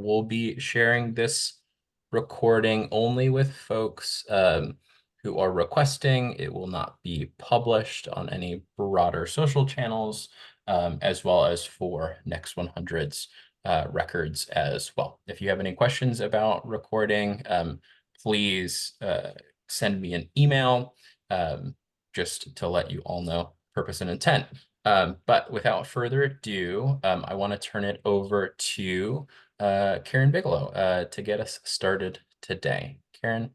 we'll be sharing this recording only with folks who are requesting. It will not be published on any broader social channels, as well as for Next 100's records as well. If you have any questions about recording, please send me an email just to let you all know purpose and intent. But without further ado, I want to turn it over to Karen Bigelow to get us started today. Karen,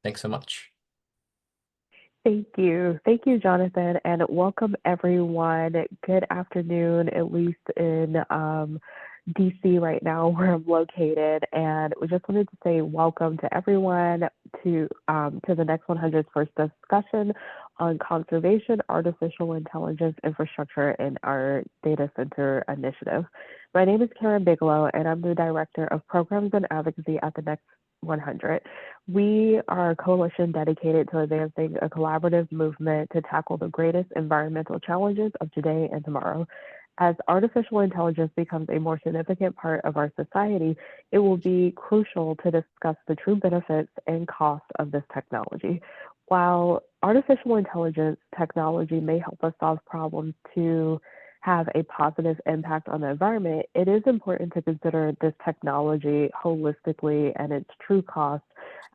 thanks so much. Thank you. Thank you, Jonathan, and welcome everyone. Good afternoon, at least in DC right now where I'm located. And we just wanted to say welcome to everyone to the Next 100's first discussion on conservation, artificial intelligence infrastructure in our data center initiative. My name is Karen Bigelow, and I'm the Director of Programs and Advocacy at the Next 100. We are a coalition dedicated to advancing a collaborative movement to tackle the greatest environmental challenges of today and tomorrow. As artificial intelligence becomes a more significant part of our society, it will be crucial to discuss the true benefits and costs of this technology. While artificial intelligence technology may help us solve problems to have a positive impact on the environment, it is important to consider this technology holistically and its true cost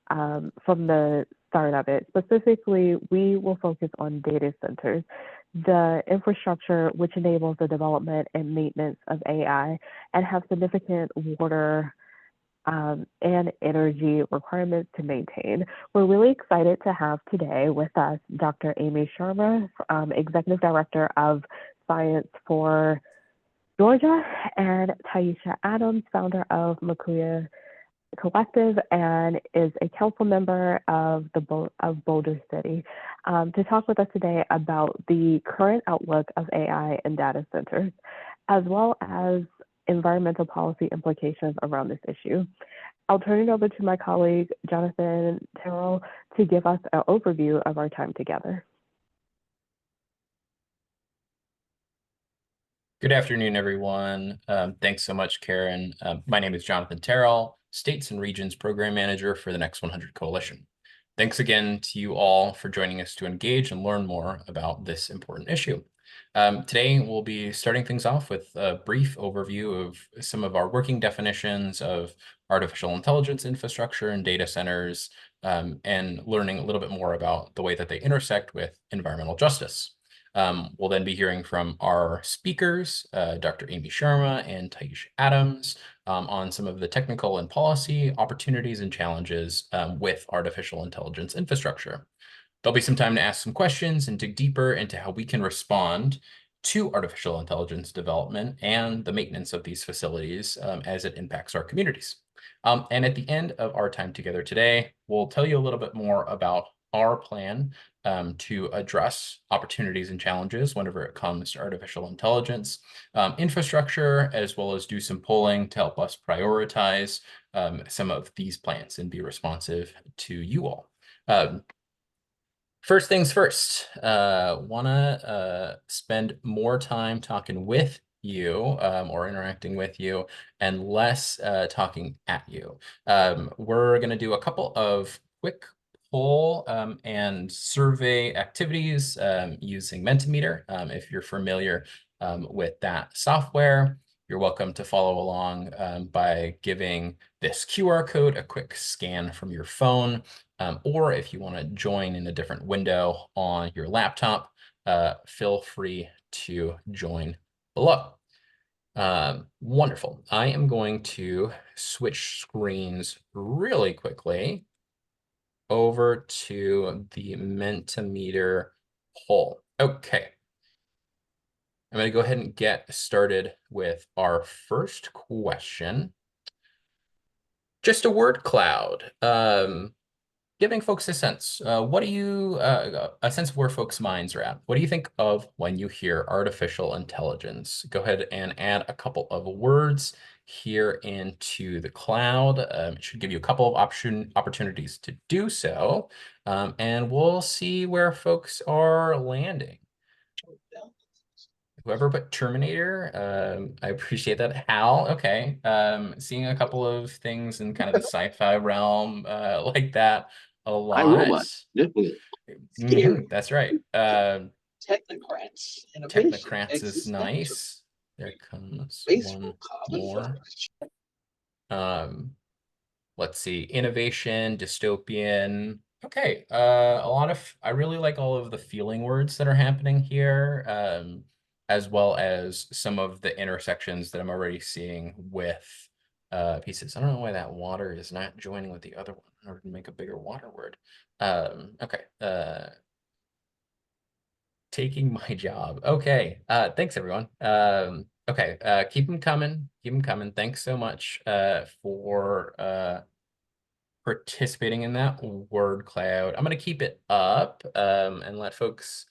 from the start of it. Specifically, we will focus on data centers, the infrastructure which enables the development and maintenance of AI and have significant water and energy requirements to maintain. We're really excited to have today with us Dr. Amy Sharma, Executive Director of Science for Georgia, and Taisha Adams, founder of Makuya Collective, and is a council member of Boulder City, to talk with us today about the current outlook of AI and data centers, as well as environmental policy implications around this issue. I'll turn it over to my colleague, Jonathan Terrell, to give us an overview of our time together. Good afternoon, everyone. Thanks so much, Karen. My name is Jonathan Terrell, States and Regions Program Manager for the Next 100 Coalition. Thanks again to you all for joining us to engage and learn more about this important issue. Today, we'll be starting things off with a brief overview of some of our working definitions of artificial intelligence infrastructure and data centers, and learning a little bit more about the way that they intersect with environmental justice. We'll then be hearing from our speakers, Dr. Amy Sharma and Taisha Adams, on some of the technical and policy opportunities and challenges with artificial intelligence infrastructure. There'll be some time to ask some questions and dig deeper into how we can respond to artificial intelligence development and the maintenance of these facilities as it impacts our communities. And at the end of our time together today, we'll tell you a little bit more about our plan to address opportunities and challenges whenever it comes to artificial intelligence infrastructure, as well as do some polling to help us prioritize some of these plans and be responsive to you all. First things first, want to spend more time talking with you or interacting with you and less talking at you. We're going to do a couple of quick poll and survey activities using Mentimeter. If you're familiar with that software, you're welcome to follow along by giving this QR code a quick scan from your phone, or if you want to join in a different window on your laptop, feel free to join below. Wonderful. I am going to switch screens really quickly over to the Mentimeter poll. Okay. I'm going to go ahead and get started with our first question. Just a word cloud. Giving folks a sense. What do you, a sense of where folks' minds are at? What do you think of when you hear artificial intelligence? Go ahead and add a couple of words here into the cloud. It should give you a couple of opportunities to do so, and we'll see where folks are landing. Whoever put Terminator, I appreciate that. Hal, okay. Seeing a couple of things in kind of the sci-fi realm like that a I lot. Robot, definitely. Scary. That's right. Technocrats. Innovation. Technocrats is Existential. nice. There comes Baseball. one Common more. focus. Let's see, innovation, dystopian. Okay, a lot of, I really like all of the feeling words that are happening here, as well as some of the intersections that I'm already seeing with pieces. I don't know why that water is not joining with the other one in order to make a bigger water word. Okay, taking my job. Okay, thanks everyone. Okay, keep them coming, keep them coming. Thanks so much for participating in that word cloud. I'm going to keep it up and let folks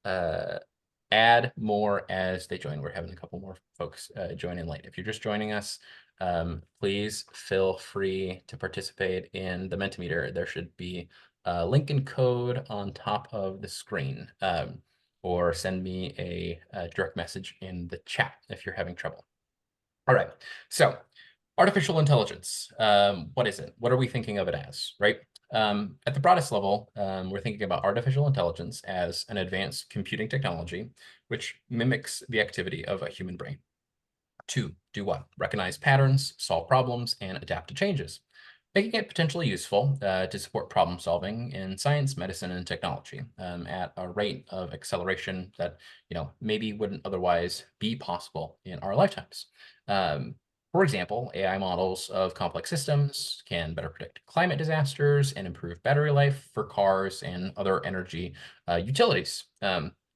add more as they join. We're having a couple more folks join in late. If you're just joining us, please feel free to participate in the Mentimeter. There should be a link and code on top of the screen, or send me a direct message in the chat if you're having trouble. All right, so artificial intelligence, what is it? What are we thinking of it as, right? At the broadest level, we're thinking about artificial intelligence as an advanced computing technology, which mimics the activity of a human brain. To do what? Recognize patterns, solve problems, and adapt to changes, making it potentially useful to support problem solving in science, medicine, and technology at a rate of acceleration that maybe wouldn't otherwise be possible in our lifetimes. For example, AI models of complex systems can better predict climate disasters and improve battery life for cars and other energy utilities.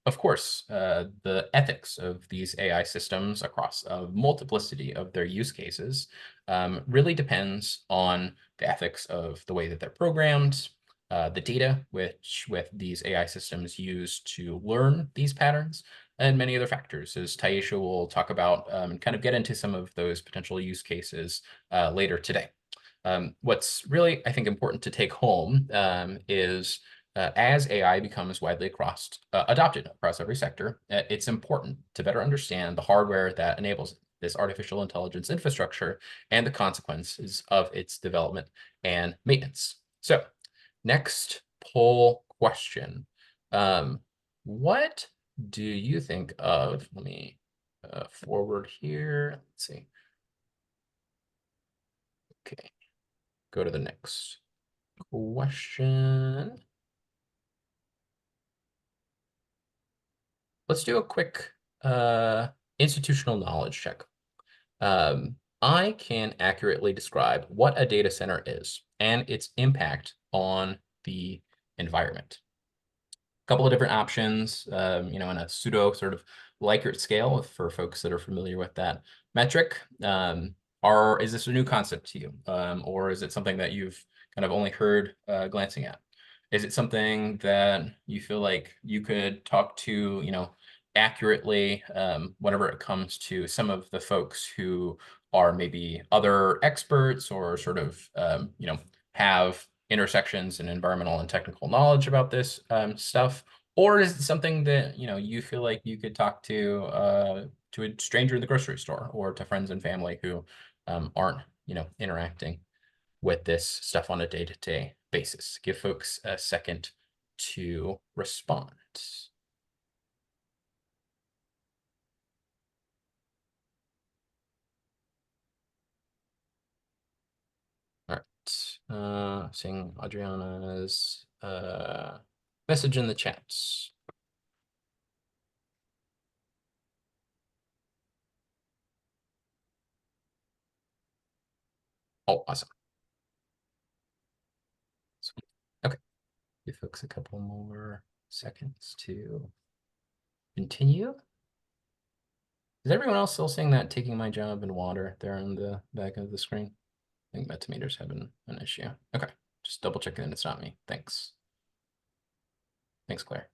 Of course, the ethics of these AI systems across a multiplicity of their use cases really depends on the ethics of the way that they're programmed, the data with these AI systems use to learn these patterns, and many other factors, as Taisha will talk about and kind of get into some of those potential use cases later today. What's really, I think, important to take home is as AI becomes widely adopted across every sector, it's important to better understand the hardware that enables this artificial intelligence infrastructure and the consequences of its development and maintenance. So next poll question. What do you think of, let me forward here, let's see. Okay, go to the next question. Let's do a quick institutional knowledge check. I can accurately describe what a data center is and its impact on the environment. A couple of different options, in a pseudo sort of Likert scale for folks that are familiar with that metric. Is this a new concept to you? Or is it something that you've kind of only heard glancing at? Is it something that you feel like you could talk to, accurately whenever it comes to some of the folks who are maybe other experts or sort of, have intersections in environmental and technical knowledge about this stuff? Or is it something that, you feel like you could talk to a stranger in the grocery store or to friends and family who aren't, interacting with this stuff on a day-to-day basis? Give folks a second to respond. All right, seeing Adriana's message in the chats. Oh, awesome. Sweet. Okay, give folks a couple more seconds to continue. Is everyone else still seeing that taking my job in water there on the back of the screen? I think Mentimeter's having an issue. Okay, just double checking that it's not me. Thanks. Thanks, Claire.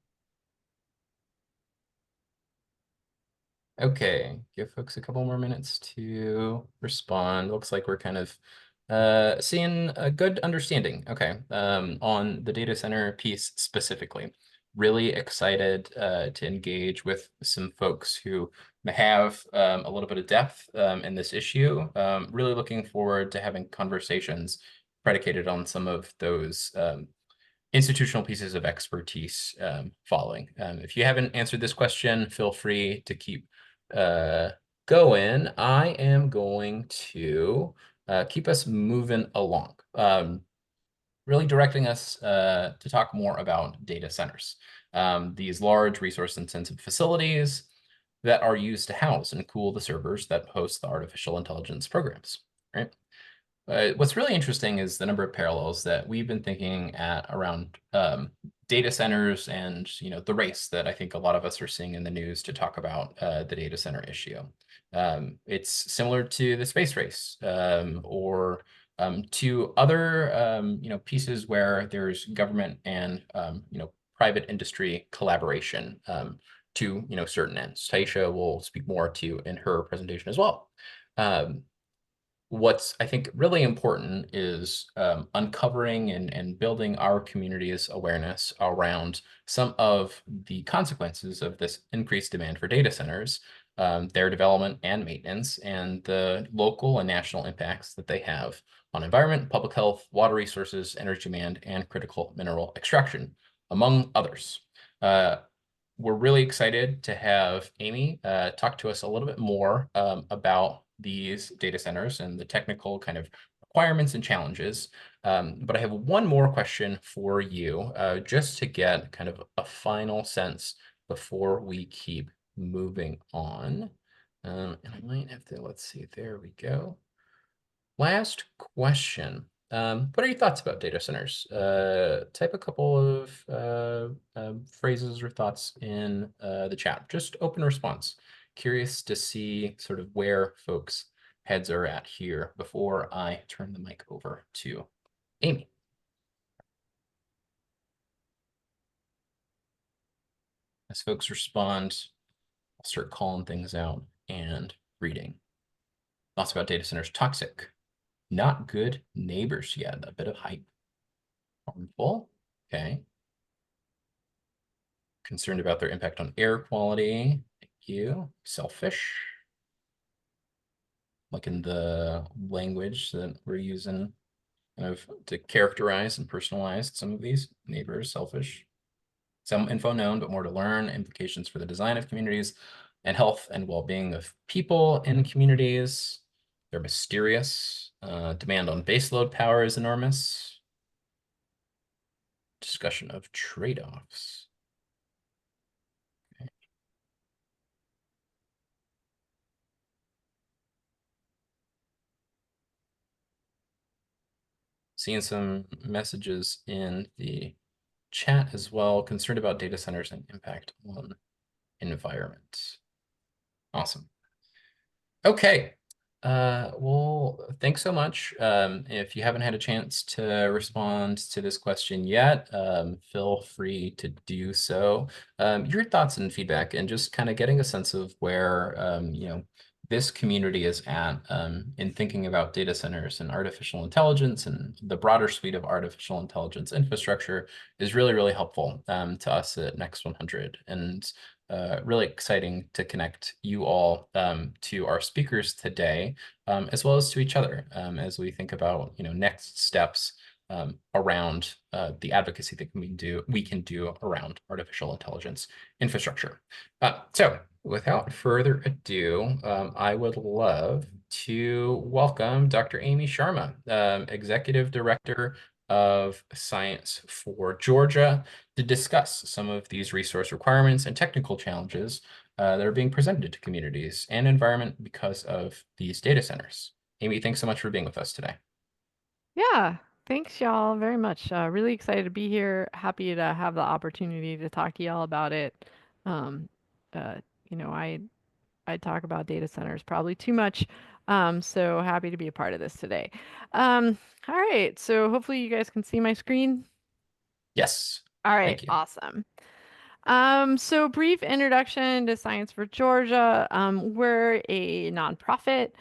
Okay, give folks a couple more minutes to respond. Looks like we're kind of seeing a good understanding, okay, on the data center piece specifically. really excited to engage with some folks who have a little bit of depth in this issue. Really looking forward to having conversations predicated on some of those institutional pieces of expertise following. If you haven't answered this question, feel free to keep going. I am going to keep us moving along. Really directing us to talk more about data centers. These large resource-intensive facilities that are used to house and cool the servers that host the artificial intelligence programs, right? What's really interesting is the number of parallels that we've been thinking at around data centers and the race that I think a lot of us are seeing in the news to talk about the data center issue. It's similar to the space race or to other pieces where there's government and private industry collaboration to certain ends. Taisha will speak more to in her presentation as well. What's I think really important is uncovering and building our community's awareness around some of the consequences of this increased demand for data centers, their development and maintenance, and the local and national impacts that they have on environment, public health, water resources, energy demand, and critical mineral extraction, among others. We're really excited to have Amy talk to us a little bit more about these data centers and the technical kind of requirements and challenges. But I have one more question for you, just to get kind of a final sense before we keep moving on. And I might have to, let's see, there we go. Last question. What are your thoughts about data centers? Type a couple of phrases or thoughts in the chat. Just open response. Curious to see sort of where folks' heads are at here before I turn the mic over to Amy. As folks respond, I'll start calling things out and reading. Thoughts about data centers: toxic, not good neighbors yet, a bit of hype. Harmful, okay. Concerned about their impact on air quality, thank you. Selfish, like in the language that we're using kind of to characterize and personalize some of these neighbors. Selfish. Some info known, but more to learn. Implications for the design of communities and health and well-being of people in communities. They're mysterious. Demand on baseload power is enormous. Discussion of trade-offs. Okay. Seeing some messages in the chat as well. Concerned about data centers and impact on environment. Awesome. Okay. Well, thanks so much. If you haven't had a chance to respond to this question yet, feel free to do so. Your thoughts and feedback, and just kind of getting a sense of where this community is at in thinking about data centers and artificial intelligence and the broader suite of artificial intelligence infrastructure is really, really helpful to us at Next 100. And really exciting to connect you all to our speakers today, as well as to each other as we think about next steps around the advocacy that we can do around artificial intelligence infrastructure. So without further ado, I would love to welcome Dr. Amy Sharma, Executive Director of Science for Georgia, to discuss some of these resource requirements and technical challenges that are being presented to communities and environment because of these data centers. Amy, thanks so much for being with us today. Yeah, thanks y'all very much. Really excited to be here. Happy to have the opportunity to talk to y'all about it. Um, uh, I talk about data centers probably too much. So happy to be a part of this today. All right, so hopefully you guys can see my screen. Yes. All right, Thank you. awesome. So brief introduction to Science for Georgia. We're a nonprofit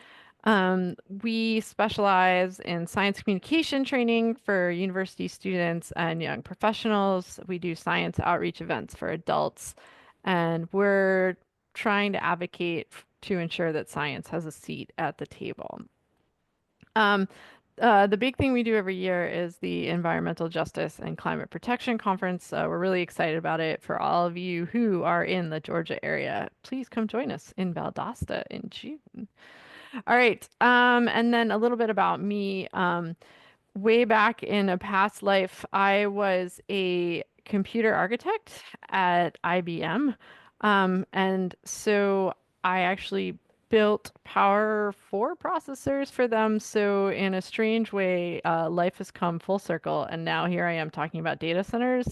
We specialize in science communication training for university students and young professionals. We do science outreach events for adults, and we're trying to advocate to ensure that science has a seat at the table. Um, the big thing we do every year is the Environmental Justice and Climate Protection Conference. We're really excited about it. For all of you who are in the Georgia area, please come join us in Valdosta in June. All right. And then a little bit about me. Way back in a past life, I was a computer architect at IBM. And so I actually built Power 4 processors for them. So in a strange way, life has come full circle. And now here I am talking about data centers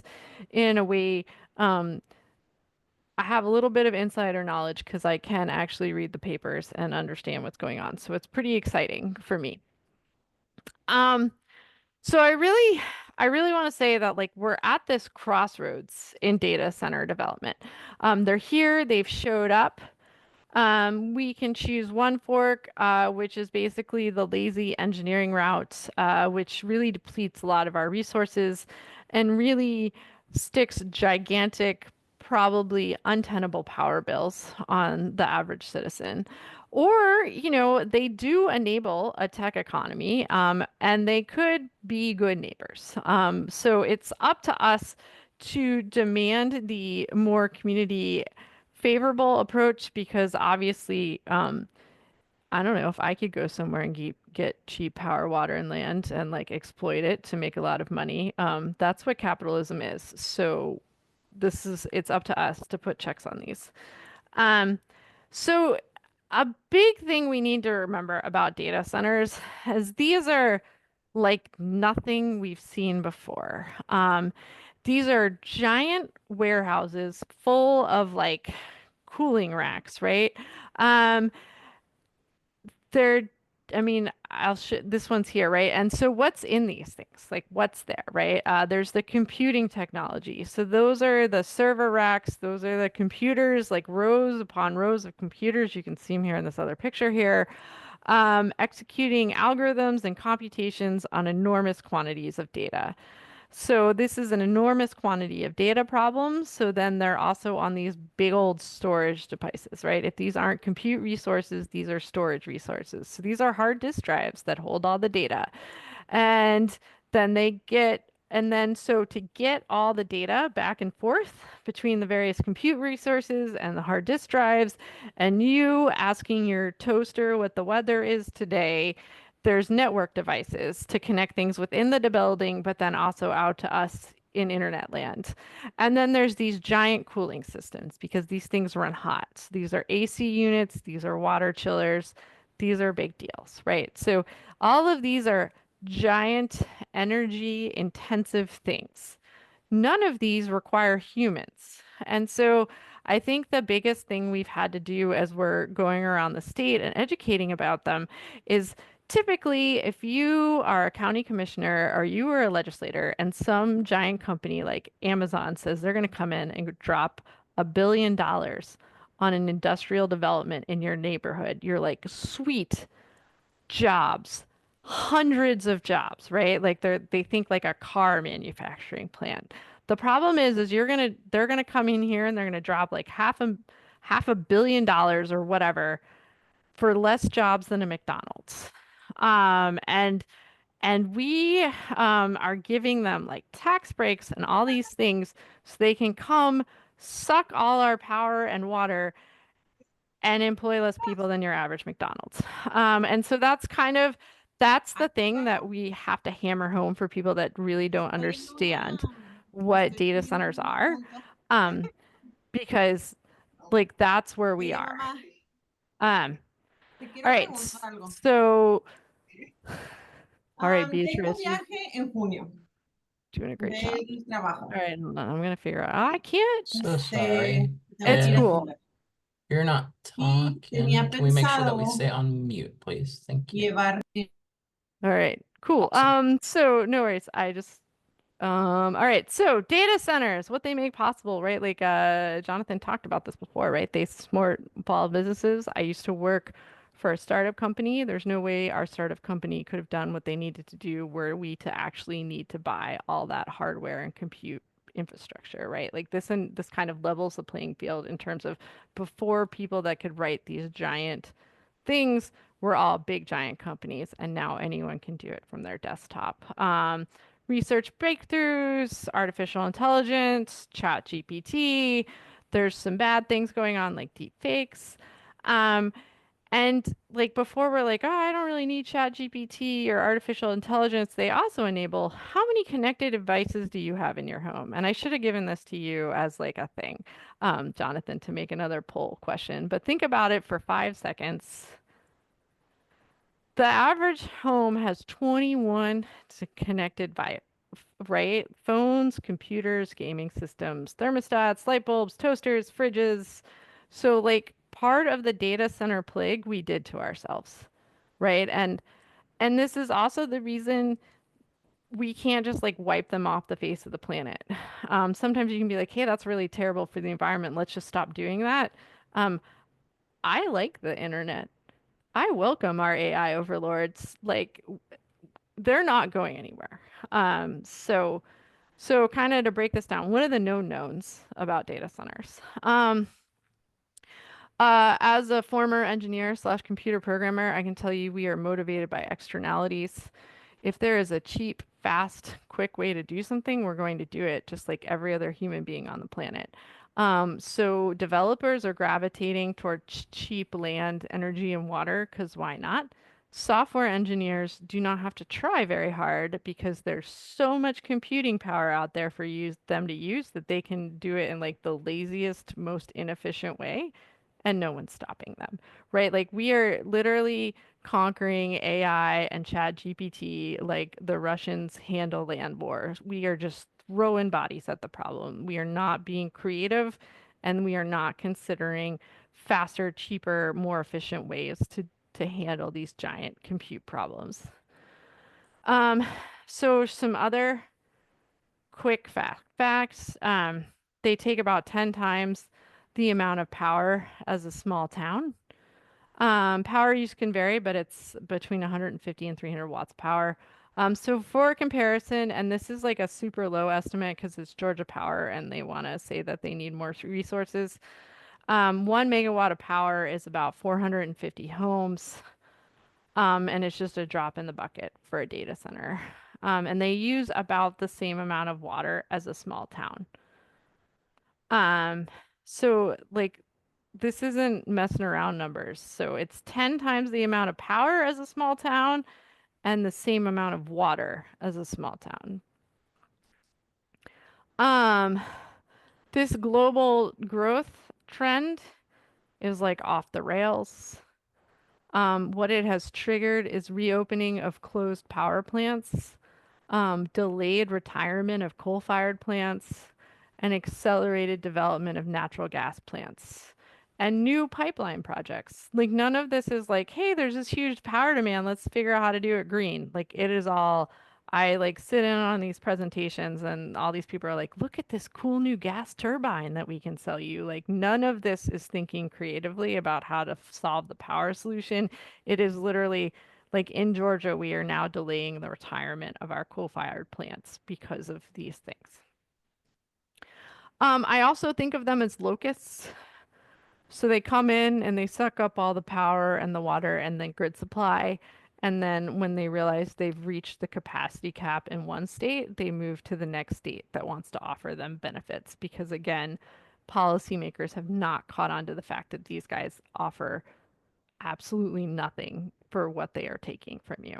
in a way. I have a little bit of insider knowledge because I can actually read the papers and understand what's going on. So it's pretty exciting for me. Um, so I really want to say that like we're at this crossroads in data center development. They're here, they've showed up. We can choose one fork, which is basically the lazy engineering route, which really depletes a lot of our resources and really sticks gigantic, probably untenable power bills on the average citizen. Or, they do enable a tech economy, and they could be good neighbors. So it's up to us to demand the more community favorable approach because obviously, I don't know if I could go somewhere and get cheap power, water, and land and like exploit it to make a lot of money. That's what capitalism is. So it's up to us to put checks on these. Um, so a big thing we need to remember about data centers is these are like nothing we've seen before. These are giant warehouses full of like cooling racks, right? Um, they're, I mean, this one's here, right? And so what's in these things? Like what's there, right? There's the computing technology. So those are the server racks. Those are the computers, like rows upon rows of computers. You can see them here in this other picture here, executing algorithms and computations on enormous quantities of data. So this is an enormous quantity of data problems. So then they're also on these big old storage devices, right? If these aren't compute resources, these are storage resources. So these are hard disk drives that hold all the data. And then so to get all the data back and forth between the various compute resources and the hard disk drives, and you asking your toaster what the weather is today, there's network devices to connect things within the building, but then also out to us in internet land. And then there's these giant cooling systems because these things run hot. These are AC units, these are water chillers, these are big deals, right? So all of these are giant energy intensive things. None of these require humans. And so I think the biggest thing we've had to do as we're going around the state and educating about them is typically if you are a county commissioner or you are a legislator and some giant company like Amazon says they're going to come in and drop $1 billion on an industrial development in your neighborhood, you're like, sweet jobs, hundreds of jobs, right? Like they think like a car manufacturing plant. The problem is they're gonna come in here and they're gonna drop like half a billion dollars or whatever for less jobs than a McDonald's. And we are giving them like tax breaks and all these things so they can come suck all our power and water and employ less people than your average McDonald's. And so that's the thing that we have to hammer home for people that really don't understand what data centers are. Because like that's where we are. All right. So all right, Beatrice, you're doing a great job. All right, hold on. I'm gonna figure out. I can't. So sorry. It's cool. You're not talking. Can we make sure that we stay on mute, please? Thank you. All right, cool. Awesome. So no worries. All right. So data centers, what they make possible, right? Like Jonathan talked about this before, right? They small businesses. I used to work for a startup company. There's no way our startup company could have done what they needed to do were we to actually need to buy all that hardware and compute infrastructure, right? Like this kind of levels the playing field in terms of before people that could write these giant things were all big giant companies, and now anyone can do it from their desktop. Research breakthroughs, artificial intelligence, chat GPT. There's some bad things going on like deep fakes. And like before we're like, oh, I don't really need chat GPT or artificial intelligence. They also enable how many connected devices do you have in your home? And I should have given this to you as like a thing, Jonathan, to make another poll question. But think about it for 5 seconds. The average home has 21 connected by, right? Phones, computers, gaming systems, thermostats, light bulbs, toasters, fridges. So like part of the data center plague we did to ourselves, right? And this is also the reason we can't just like wipe them off the face of the planet. Sometimes you can be like, hey, that's really terrible for the environment. Let's just stop doing that. Um, I like the internet. I welcome our AI overlords. Like they're not going anywhere. So kind of to break this down, what are the known knowns about data centers? As a former engineer slash computer programmer, I can tell you we are motivated by externalities. If there is a cheap, fast, quick way to do something, we're going to do it just like every other human being on the planet. So developers are gravitating toward cheap land, energy, and water because why not? Software engineers do not have to try very hard because there's so much computing power out there for them to use that they can do it in like the laziest, most inefficient way and no one's stopping them, right? Like we are literally conquering AI and Chat GPT like the Russians handle land wars. We are just throwing bodies at the problem. We are not being creative and we are not considering faster, cheaper, more efficient ways to handle these giant compute problems. Um, so some other quick facts. They take about 10 times the amount of power as a small town. Power use can vary, but it's between 150 and 300 watts power. So for comparison, and this is like a super low estimate because it's Georgia Power and they want to say that they need more resources. 1 megawatt of power is about 450 homes. And it's just a drop in the bucket for a data center. And they use about the same amount of water as a small town. So like this isn't messing around numbers. So it's 10 times the amount of power as a small town and the same amount of water as a small town. This global growth trend is like off the rails. What it has triggered is reopening of closed power plants, delayed retirement of coal-fired plants, and accelerated development of natural gas plants and new pipeline projects. Like none of this is like, hey, there's this huge power demand. Let's figure out how to do it green. Like it is all, I like sit in on these presentations and all these people are like, look at this cool new gas turbine that we can sell you. Like none of this is thinking creatively about how to solve the power solution. It is literally like in Georgia, we are now delaying the retirement of our coal-fired plants because of these things. I also think of them as locusts. So they come in and they suck up all the power and the water and the grid supply. And then when they realize they've reached the capacity cap in one state, they move to the next state that wants to offer them benefits. Because again, policymakers have not caught on to the fact that these guys offer absolutely nothing for what they are taking from you.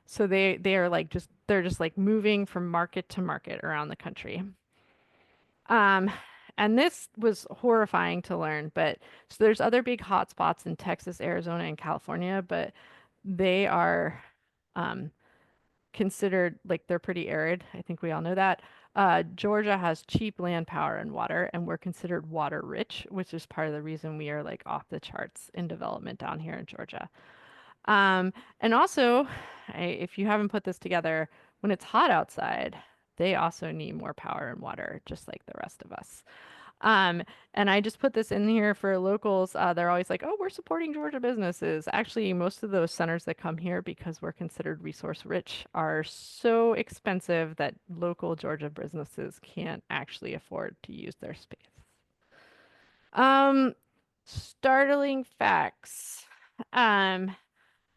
So they are like they're just like moving from market to market around the country. And this was horrifying to learn, but so there's other big hotspots in Texas, Arizona, and California, but they are considered like they're pretty arid. I think we all know that. Georgia has cheap land power and water, and we're considered water rich, which is part of the reason we are like off the charts in development down here in Georgia. And also, if you haven't put this together, when it's hot outside, they also need more power and water, just like the rest of us. And I just put this in here for locals. They're always like, oh, we're supporting Georgia businesses. Actually, most of those centers that come here because we're considered resource rich are so expensive that local Georgia businesses can't actually afford to use their space. Startling facts.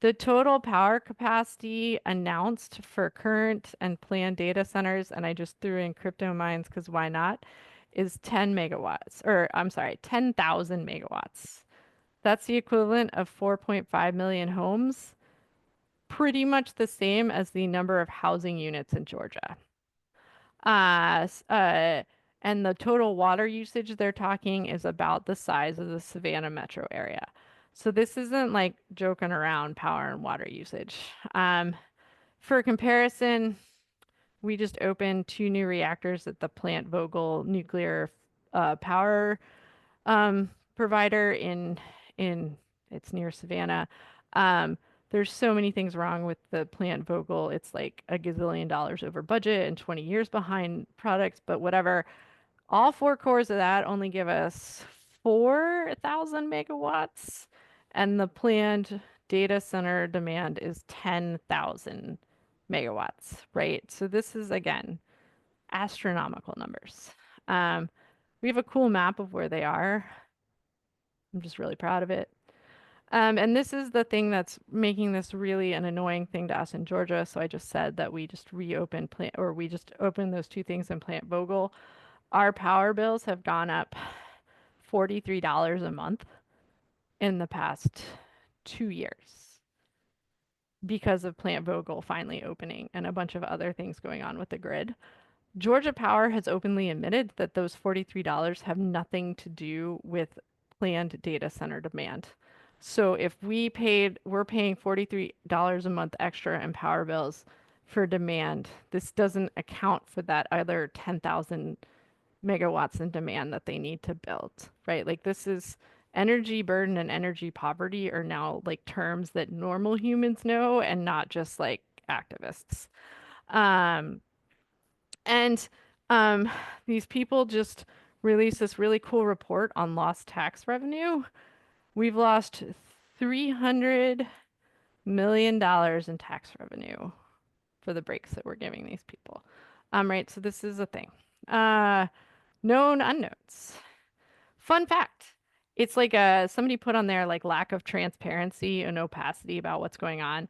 The total power capacity announced for current and planned data centers, and I just threw in crypto mines because why not, is 10 megawatts, or I'm sorry, 10,000 megawatts. That's the equivalent of 4.5 million homes, pretty much the same as the number of housing units in Georgia. Uh, s- uh, and the total water usage they're talking is about the size of the Savannah metro area. So this isn't like joking around power and water usage. For comparison, we just opened 2 new reactors at the Plant Vogtle nuclear power provider in it's near Savannah. Um, there's so many things wrong with the Plant Vogtle. It's like a gazillion dollars over budget and 20 years behind products, but whatever. All 4 cores of that only give us 4,000 megawatts, and the planned data center demand is 10,000 megawatts, right? So this is, again, astronomical numbers. We have a cool map of where they are. I'm just really proud of it. And this is the thing that's making this really an annoying thing to us in Georgia. So I just said that we just reopened plant, or we just opened those 2 things in Plant Vogtle. Our power bills have gone up $43 a month in the past 2 years because of Plant Vogtle finally opening and a bunch of other things going on with the grid. Georgia Power has openly admitted that those $43 have nothing to do with planned data center demand. So if we're paying $43 a month extra in power bills for demand. This doesn't account for that other 10,000 megawatts in demand that they need to build, right? Like this is energy burden and energy poverty are now like terms that normal humans know and not just like activists. Um, and these people just released this really cool report on lost tax revenue. We've lost $300 million in tax revenue for the breaks that we're giving these people. Right, so this is a thing. Known unknowns. Fun fact. It's like somebody put on there like lack of transparency and opacity about what's going on.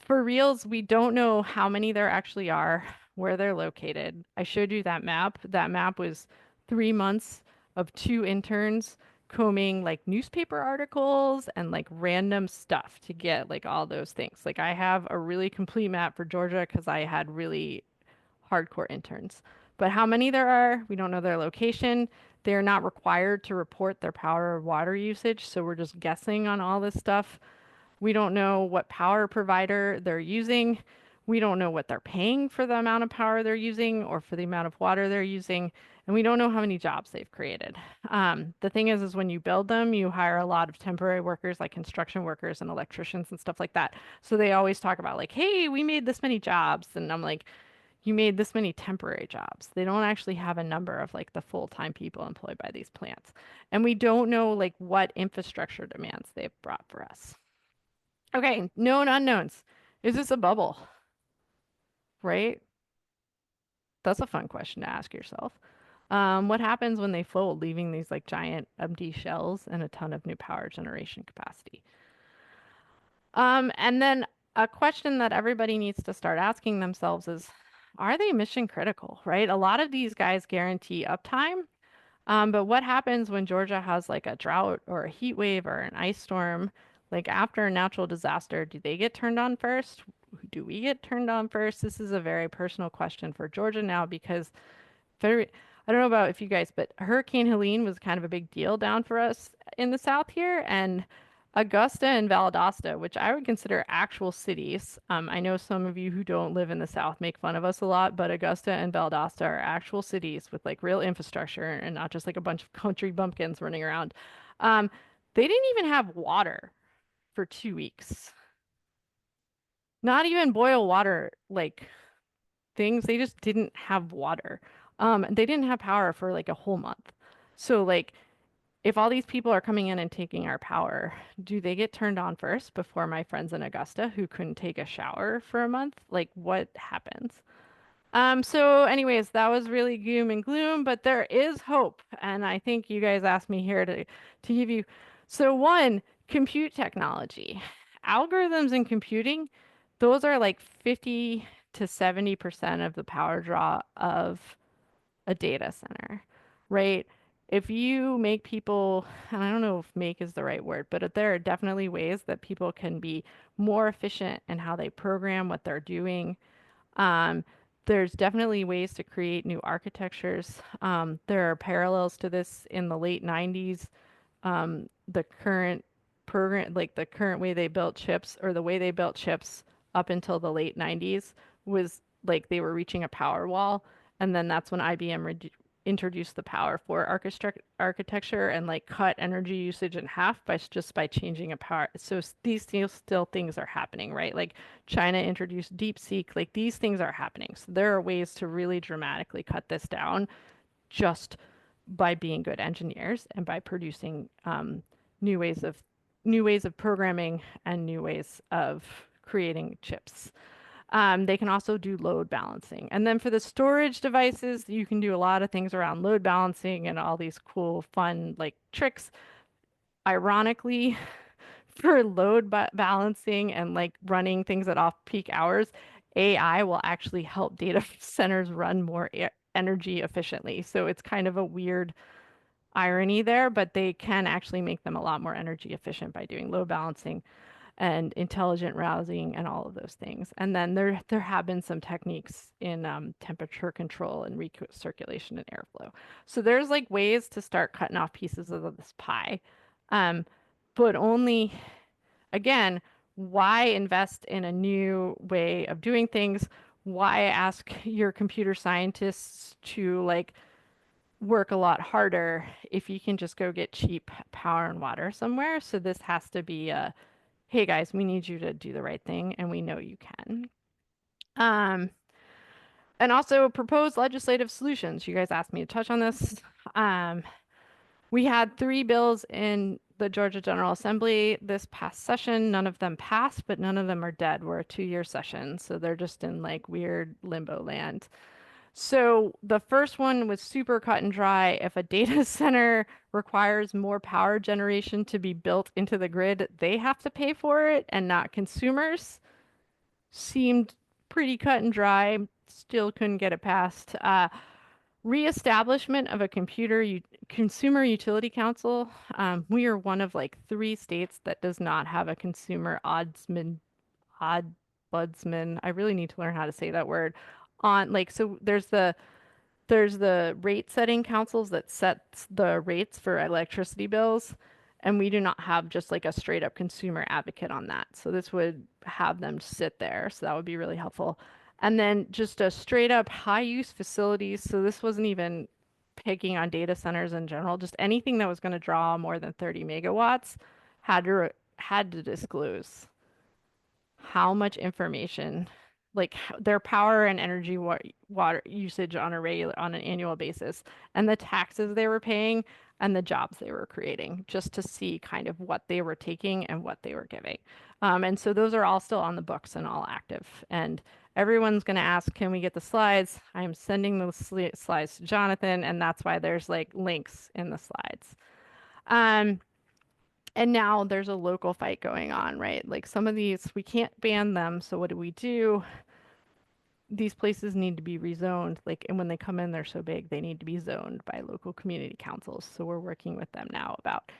For reals, we don't know how many there actually are, where they're located. I showed you that map. That map was 3 months of 2 interns combing like newspaper articles and like random stuff to get like all those things. Like I have a really complete map for Georgia because I had really hardcore interns. But how many there are, we don't know their location. They're not required to report their power or water usage, so we're just guessing on all this stuff. We don't know what power provider they're using. We don't know what they're paying for the amount of power they're using or for the amount of water they're using. And we don't know how many jobs they've created. The thing is when you build them, you hire a lot of temporary workers like construction workers and electricians and stuff like that. So they always talk about like, hey, we made this many jobs. And I'm like, you made this many temporary jobs. They don't actually have a number of like the full-time people employed by these plants. And we don't know like what infrastructure demands they've brought for us. Okay, known unknowns. Is this a bubble? Right? That's a fun question to ask yourself. What happens when they fold, leaving these like giant empty shells and a ton of new power generation capacity? And then a question that everybody needs to start asking themselves is, are they mission critical, right? A lot of these guys guarantee uptime, but what happens when Georgia has like a drought or a heat wave or an ice storm? Like after a natural disaster, do they get turned on first? Do we get turned on first? This is a very personal question for Georgia now because very, I don't know about if you guys, but Hurricane Helene was kind of a big deal down for us in the South here. And Augusta and Valdosta, which I would consider actual cities. I know some of you who don't live in the South make fun of us a lot, but Augusta and Valdosta are actual cities with like real infrastructure and not just like a bunch of country bumpkins running around. Um, they didn't even have water for 2 weeks. Not even boil water like things. They just didn't have water. They didn't have power for like a whole month. So like if all these people are coming in and taking our power, do they get turned on first before my friends in Augusta who couldn't take a shower for a month? Like what happens? So anyways, that was really gloom and gloom, but there is hope. And I think you guys asked me here to give you. So one, compute technology. Algorithms in computing, those are like 50 to 70% of the power draw of a data center, right? If you make people, and I don't know if make is the right word, but there are definitely ways that people can be more efficient in how they program what they're doing. um, there's definitely ways to create new architectures. There are parallels to this in the late 90s. The current program, like the current way they built chips or the way they built chips up until the late 90s was like they were reaching a power wall. And then that's when IBM introduced the power for architecture and like cut energy usage in half by just by changing a power. So these still things are happening, right? Like China introduced DeepSeek, like these things are happening. So there are ways to really dramatically cut this down just by being good engineers and by producing new ways of new ways of programming and new ways of creating chips. They can also do load balancing. And then for the storage devices, you can do a lot of things around load balancing and all these cool, fun like tricks. Ironically, for load balancing and like running things at off-peak hours, AI will actually help data centers run more energy efficiently. So it's kind of a weird irony there, but they can actually make them a lot more energy efficient by doing load balancing and intelligent routing and all of those things. And then there have been some techniques in temperature control and recirculation and airflow. So there's like ways to start cutting off pieces of this pie, um, but only again, why invest in a new way of doing things? Why ask your computer scientists to like work a lot harder if you can just go get cheap power and water somewhere? So this has to be a, hey guys, we need you to do the right thing and we know you can. Um, and also propose legislative solutions. You guys asked me to touch on this. Um, we had 3 bills in the Georgia General Assembly this past session. None of them passed, but none of them are dead. We're a 2-year session, so they're just in like weird limbo land. So the first one was super cut and dry. If a data center requires more power generation to be built into the grid, they have to pay for it and not consumers. Seemed pretty cut and dry. Still couldn't get it passed. Reestablishment of a consumer utility council. We are one of like 3 states that does not have a consumer ombudsman. I really need to learn how to say that word. On like so there's the rate setting councils that sets the rates for electricity bills, and we do not have just like a straight up consumer advocate on that. So this would have them sit there. So that would be really helpful. And then just a straight up high use facilities. So this wasn't even picking on data centers in general, just anything that was going to draw more than 30 megawatts had to disclose how much information, like their power and energy water usage on on an annual basis, and the taxes they were paying and the jobs they were creating, just to see kind of what they were taking and what they were giving. And so those are all still on the books and all active. And everyone's going to ask, can we get the slides? I'm sending the slides to Jonathan, and that's why there's like links in the slides. And now there's a local fight going on, right? Like some of these, we can't ban them. So what do? These places need to be rezoned. Like, and when they come in, they're so big, they need to be zoned by local community councils. So we're working with them now about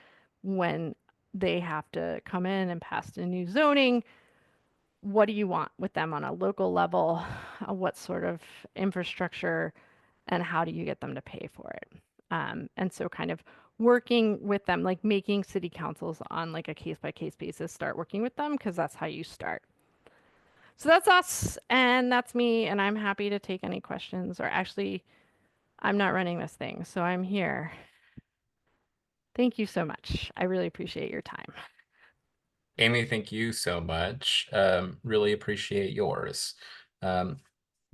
when they have to come in and pass a new zoning. What do you want with them on a local level? What sort of infrastructure and how do you get them to pay for it? And so kind of working with them, like making city councils on like a case by case basis, start working with them because that's how you start. So that's us and that's me, and I'm happy to take any questions, or actually, I'm not running this thing, so I'm here. Thank you so much. I really appreciate your time. Amy, thank you so much. Really appreciate yours.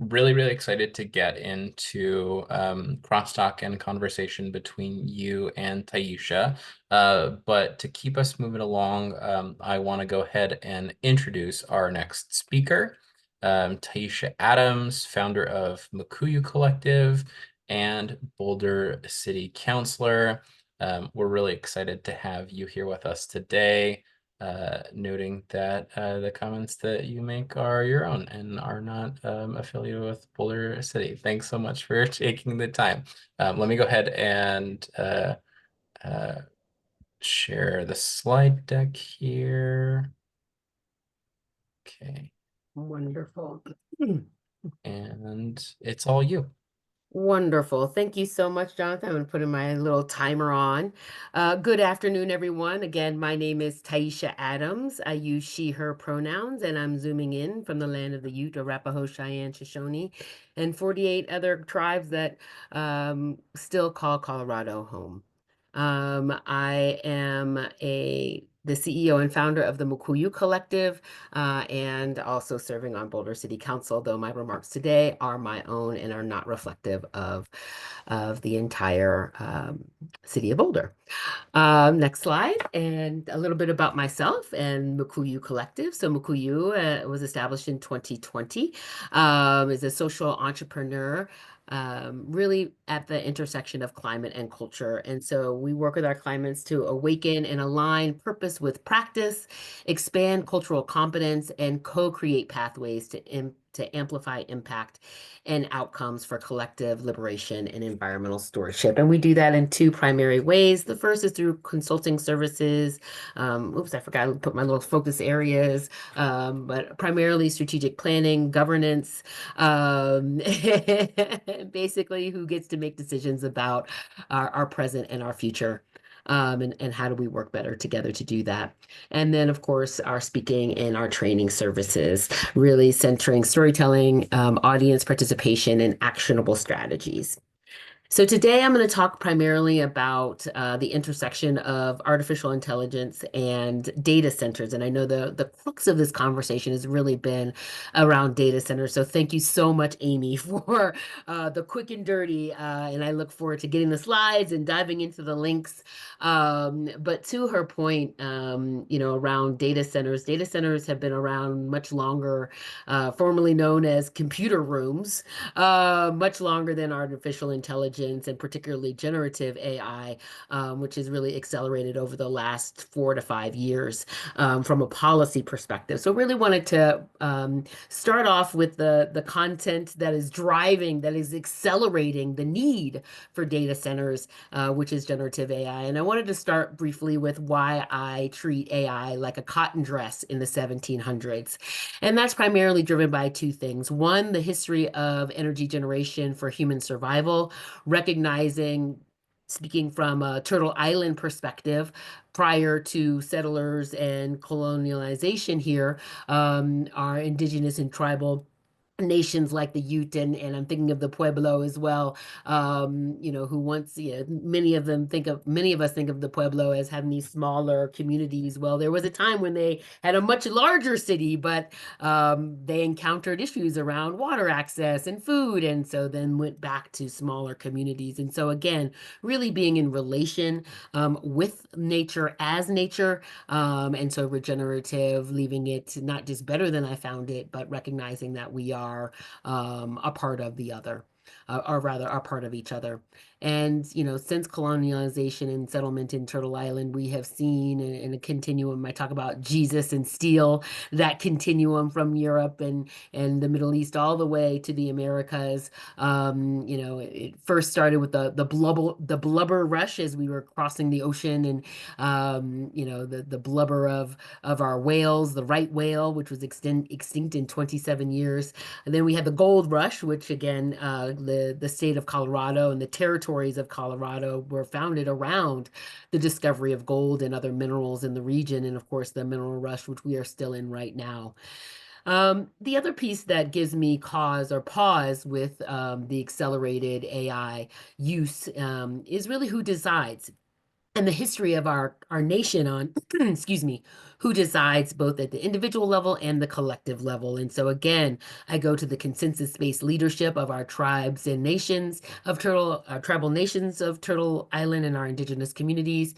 really, really excited to get into crosstalk and conversation between you and Taisha. But to keep us moving along, I want to go ahead and introduce our next speaker, Taisha Adams, founder of Mukuyu Collective and Boulder City Councilor. We're really excited to have you here with us today. Noting that the comments that you make are your own and are not affiliated with Boulder City. Thanks so much for taking the time. Let me go ahead and share the slide deck here. Okay. Wonderful. And it's all you. Wonderful. Thank you so much, Jonathan. I'm going to put in my little timer on. Good afternoon, everyone. Again, my name is Taisha Adams. I use she, her pronouns, and I'm zooming in from the land of the Ute, Arapaho, Cheyenne, Shoshone, and 48 other tribes that still call Colorado home. I am the CEO and founder of the Mukuyu Collective, and also serving on Boulder City Council, though my remarks today are my own and are not reflective of the entire city of Boulder. Next slide, and a little bit about myself and Mukuyu Collective. So Mukuyu was established in 2020, is a social entrepreneur, really at the intersection of climate and culture. And so we work with our clients to awaken and align purpose with practice, expand cultural competence, and co-create pathways to amplify impact and outcomes for collective liberation and environmental stewardship. And we do that in two primary ways. The first is through consulting services. Oops, I forgot to put my little focus areas, but primarily strategic planning, governance, basically who gets to make decisions about our present and our future. And how do we work better together to do that? And then, of course, our speaking and our training services, really centering storytelling, audience participation, and actionable strategies. So today I'm going to talk primarily about the intersection of artificial intelligence and data centers. And I know the crux of this conversation has really been around data centers. So thank you so much, Amy, for the quick and dirty. And I look forward to getting the slides and diving into the links. But to her point, around data centers have been around much longer, formerly known as computer rooms, much longer than artificial intelligence and particularly generative AI, which has really accelerated over the last 4 to 5 years from a policy perspective. So really wanted to start off with the content that is accelerating the need for data centers, which is generative AI. And I wanted to start briefly with why I treat AI like a cotton dress in the 1700s. And that's primarily driven by two things. One, the history of energy generation for human survival, recognizing, speaking from a Turtle Island perspective, prior to settlers and colonialization here, our indigenous and tribal nations like the Ute and I'm thinking of the Pueblo as well, who once, many of us think of the Pueblo as having these smaller communities. Well, there was a time when they had a much larger city, but they encountered issues around water access and food, and so then went back to smaller communities. And so again, really being in relation with nature as nature, and so regenerative, leaving it not just better than I found it, but recognizing that we are a part of the other, or rather are part of each other. And, since colonialization and settlement in Turtle Island, we have seen in a continuum, I talk about Jesus and steel, that continuum from Europe and the Middle East all the way to the Americas. It first started with the blubber rush as we were crossing the ocean, and, the blubber of our whales, the right whale, which was extinct in 27 years. And then we had the gold rush, which again, the state of Colorado and the territories of Colorado were founded around the discovery of gold and other minerals in the region. And of course, the mineral rush, which we are still in right now. The other piece that gives me cause or pause with the accelerated AI use is really who decides. and the history of our nation on, excuse me, who decides both at the individual level and the collective level. And so again, I go to the consensus-based leadership of our tribes and nations of tribal nations of Turtle Island and our indigenous communities.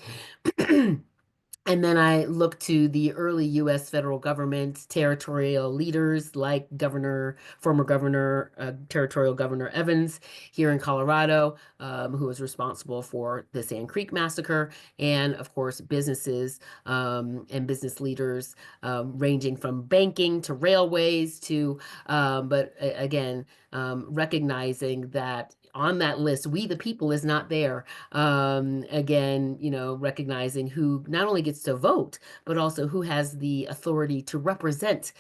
And then I look to the early U.S. federal government, territorial leaders like former governor, territorial governor Evans here in Colorado, who was responsible for the Sand Creek massacre, and of course, businesses and business leaders ranging from banking to railways to, but again, recognizing that on that list, we the people is not there. Again, recognizing who not only gets to vote, but also who has the authority to represent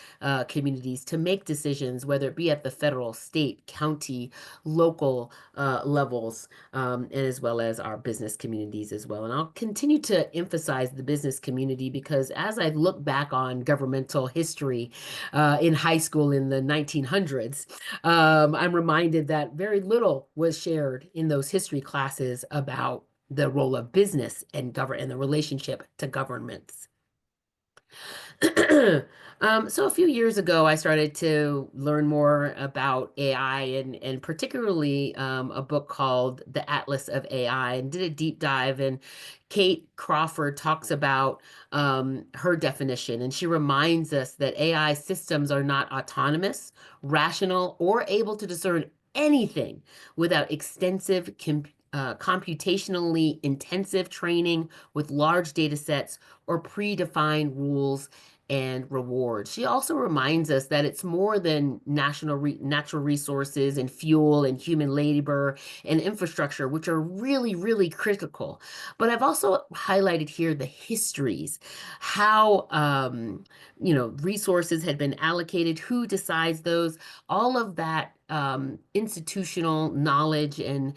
communities, to make decisions, whether it be at the federal, state, county, local levels, and as well as our business communities as well. And I'll continue to emphasize the business community because as I look back on governmental history in high school in the 1900s, I'm reminded that very little was shared in those history classes about the role of business and the relationship to governments. So a few years ago, I started to learn more about AI and particularly a book called The Atlas of AI, and did a deep dive. And Kate Crawford talks about her definition, and she reminds us that AI systems are not autonomous, rational, or able to discern anything without extensive computationally intensive training with large data sets or predefined rules and rewards. She also reminds us that it's more than natural resources and fuel and human labor and infrastructure, which are really, really critical. But I've also highlighted here the histories, how resources had been allocated, who decides those, all of that institutional knowledge and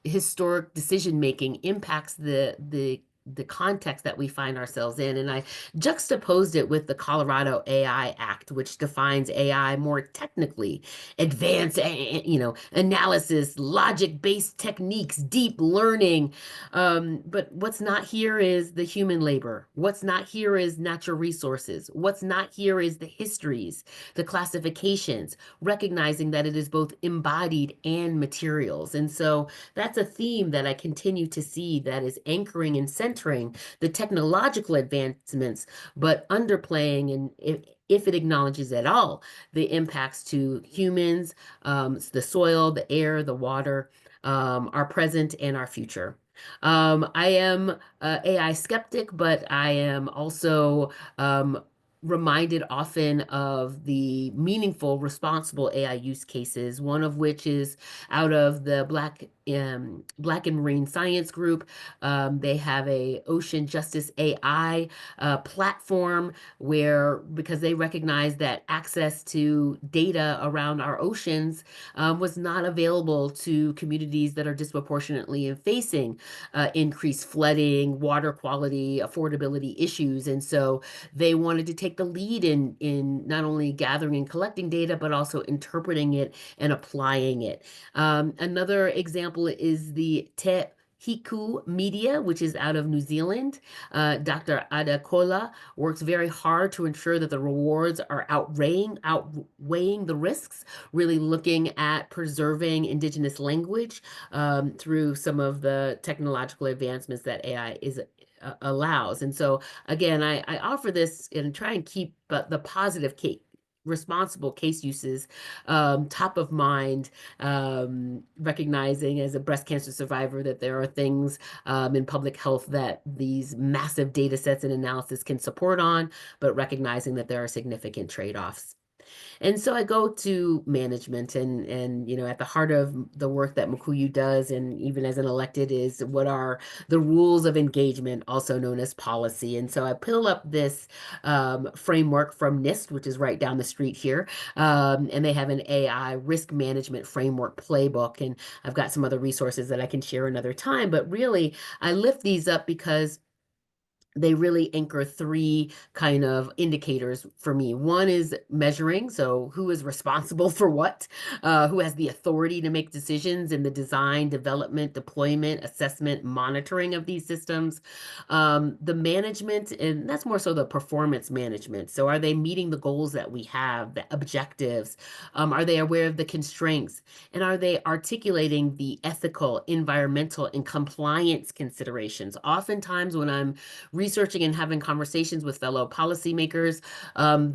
historic decision making impacts the context that we find ourselves in. And I juxtaposed it with the Colorado AI Act, which defines AI more technically, advanced, analysis, logic-based techniques, deep learning. But what's not here is the human labor. What's not here is natural resources. What's not here is the histories, the classifications, recognizing that it is both embodied and materials. And so that's a theme that I continue to see that is anchoring and centering the technological advancements, but underplaying, and if it acknowledges at all, the impacts to humans, the soil, the air, the water, our present and our future. I am a AI skeptic, but I am also reminded often of the meaningful, responsible AI use cases, one of which is out of the Black and Marine Science Group. They have a Ocean Justice AI platform because they recognize that access to data around our oceans was not available to communities that are disproportionately facing increased flooding, water quality, affordability issues. And so they wanted to take the lead in not only gathering and collecting data, but also interpreting it and applying it. Another example is the Te Hiku Media, which is out of New Zealand. Dr. Ada Kola works very hard to ensure that the rewards are outweighing the risks, really looking at preserving Indigenous language through some of the technological advancements that AI allows. And so again, I offer this and try and keep the positive responsible case uses top of mind, recognizing as a breast cancer survivor that there are things in public health that these massive data sets and analysis can support on, but recognizing that there are significant trade-offs. And so I go to management and at the heart of the work that Mukuyu does, and even as an elected, is what are the rules of engagement, also known as policy. And so I pull up this framework from NIST, which is right down the street here. And they have an AI risk management framework playbook. And I've got some other resources that I can share another time. But really, I lift these up because they really anchor three kind of indicators for me. One is measuring, so who is responsible for what, who has the authority to make decisions in the design, development, deployment, assessment, monitoring of these systems. The management, and that's more so the performance management. So are they meeting the goals that we have, the objectives? Are they aware of the constraints? And are they articulating the ethical, environmental, and compliance considerations? Oftentimes when I'm researching and having conversations with fellow policymakers,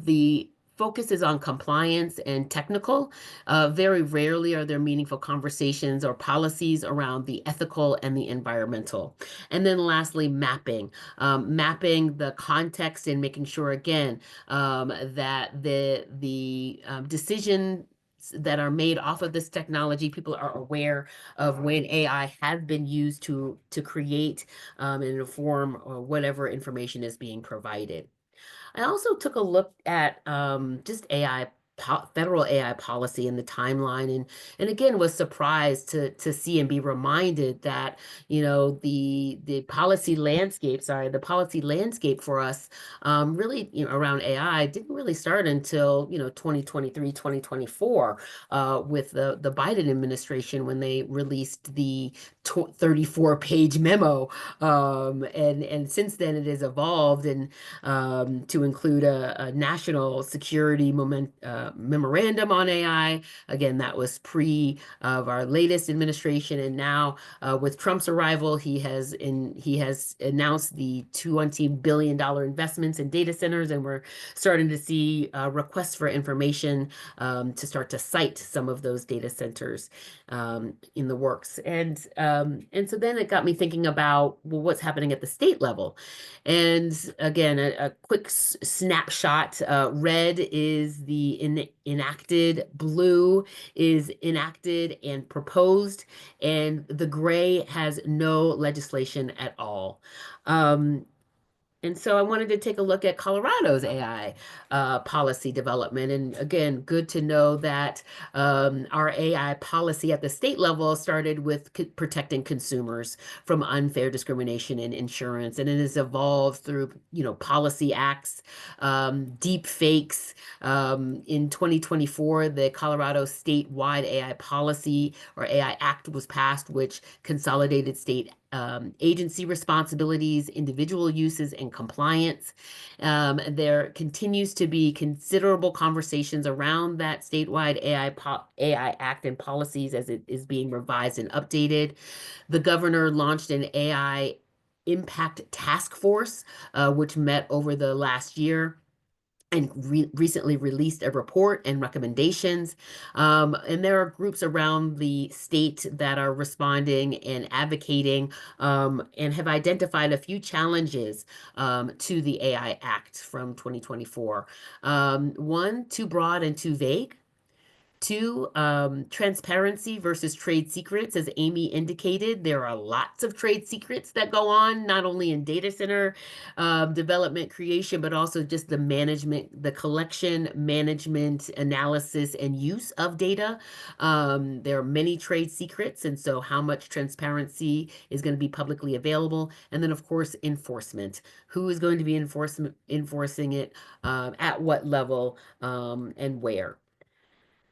the focus is on compliance and technical. Very rarely are there meaningful conversations or policies around the ethical and the environmental. And then lastly, mapping. Mapping the context and making sure, again, that the decision that are made off of this technology, people are aware of when AI has been used to create and inform whatever information is being provided. I also took a look at just federal AI policy and the timeline, and again was surprised to see and be reminded that the policy landscape, the policy landscape for us really around AI didn't really start until 2023, 2024 with the Biden administration when they released the 34-page memo, and since then it has evolved and to include a national security memorandum on AI. Again, that was pre of our latest administration, and now with Trump's arrival, he has announced the $20 billion investments in data centers, and we're starting to see requests for information to start to cite some of those data centers in the works. And so then it got me thinking about, well, what's happening at the state level. And again, a quick snapshot. Red is the enacted, blue is enacted and proposed, and the gray has no legislation at all. And so I wanted to take a look at Colorado's AI policy development. And again, good to know that our AI policy at the state level started with protecting consumers from unfair discrimination in insurance. And it has evolved through, policy acts, deep fakes. In 2024, the Colorado statewide AI policy or AI Act was passed, which consolidated state agency responsibilities, individual uses, and compliance. There continues to be considerable conversations around that statewide AI Act and policies as it is being revised and updated. The governor launched an AI Impact Task Force, which met over the last year and recently released a report and recommendations. And there are groups around the state that are responding and advocating and have identified a few challenges to the AI Act from 2024. One, too broad and too vague. Two, transparency versus trade secrets. As Amy indicated, there are lots of trade secrets that go on, not only in data center development creation, but also just the management, the collection, management, analysis, and use of data. There are many trade secrets, and so how much transparency is going to be publicly available? And then, of course, enforcement. Who is going to be enforcing it, at what level, and where?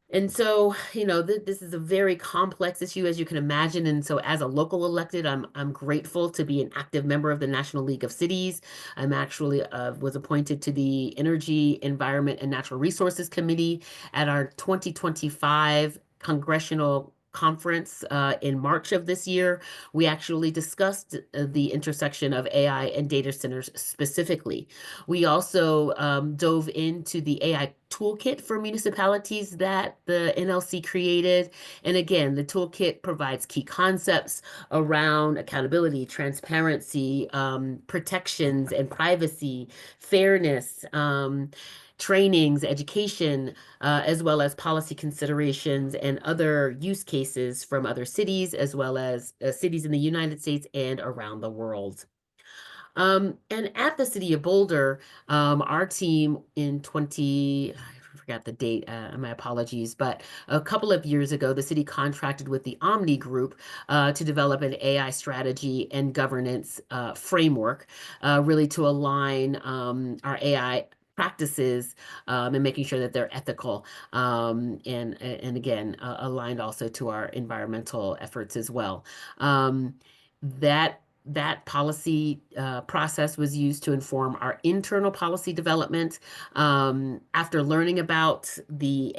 And so, this is a very complex issue, as you can imagine. And so as a local elected, I'm grateful to be an active member of the National League of Cities. I'm actually was appointed to the Energy, Environment, and Natural Resources Committee at our 2025 congressional conference in March of this year. We actually discussed the intersection of AI and data centers specifically. We also dove into the AI toolkit for municipalities that the NLC created. And again, the toolkit provides key concepts around accountability, transparency, protections and privacy, fairness, trainings, education, as well as policy considerations and other use cases from other cities, as well as cities in the United States and around the world. And at the City of Boulder, our team in forgot the date, my apologies, but a couple of years ago, the city contracted with the Omni Group to develop an AI strategy and governance framework, really to align our AI practices and making sure that they're ethical and again aligned also to our environmental efforts as well. That policy process was used to inform our internal policy development. After learning about the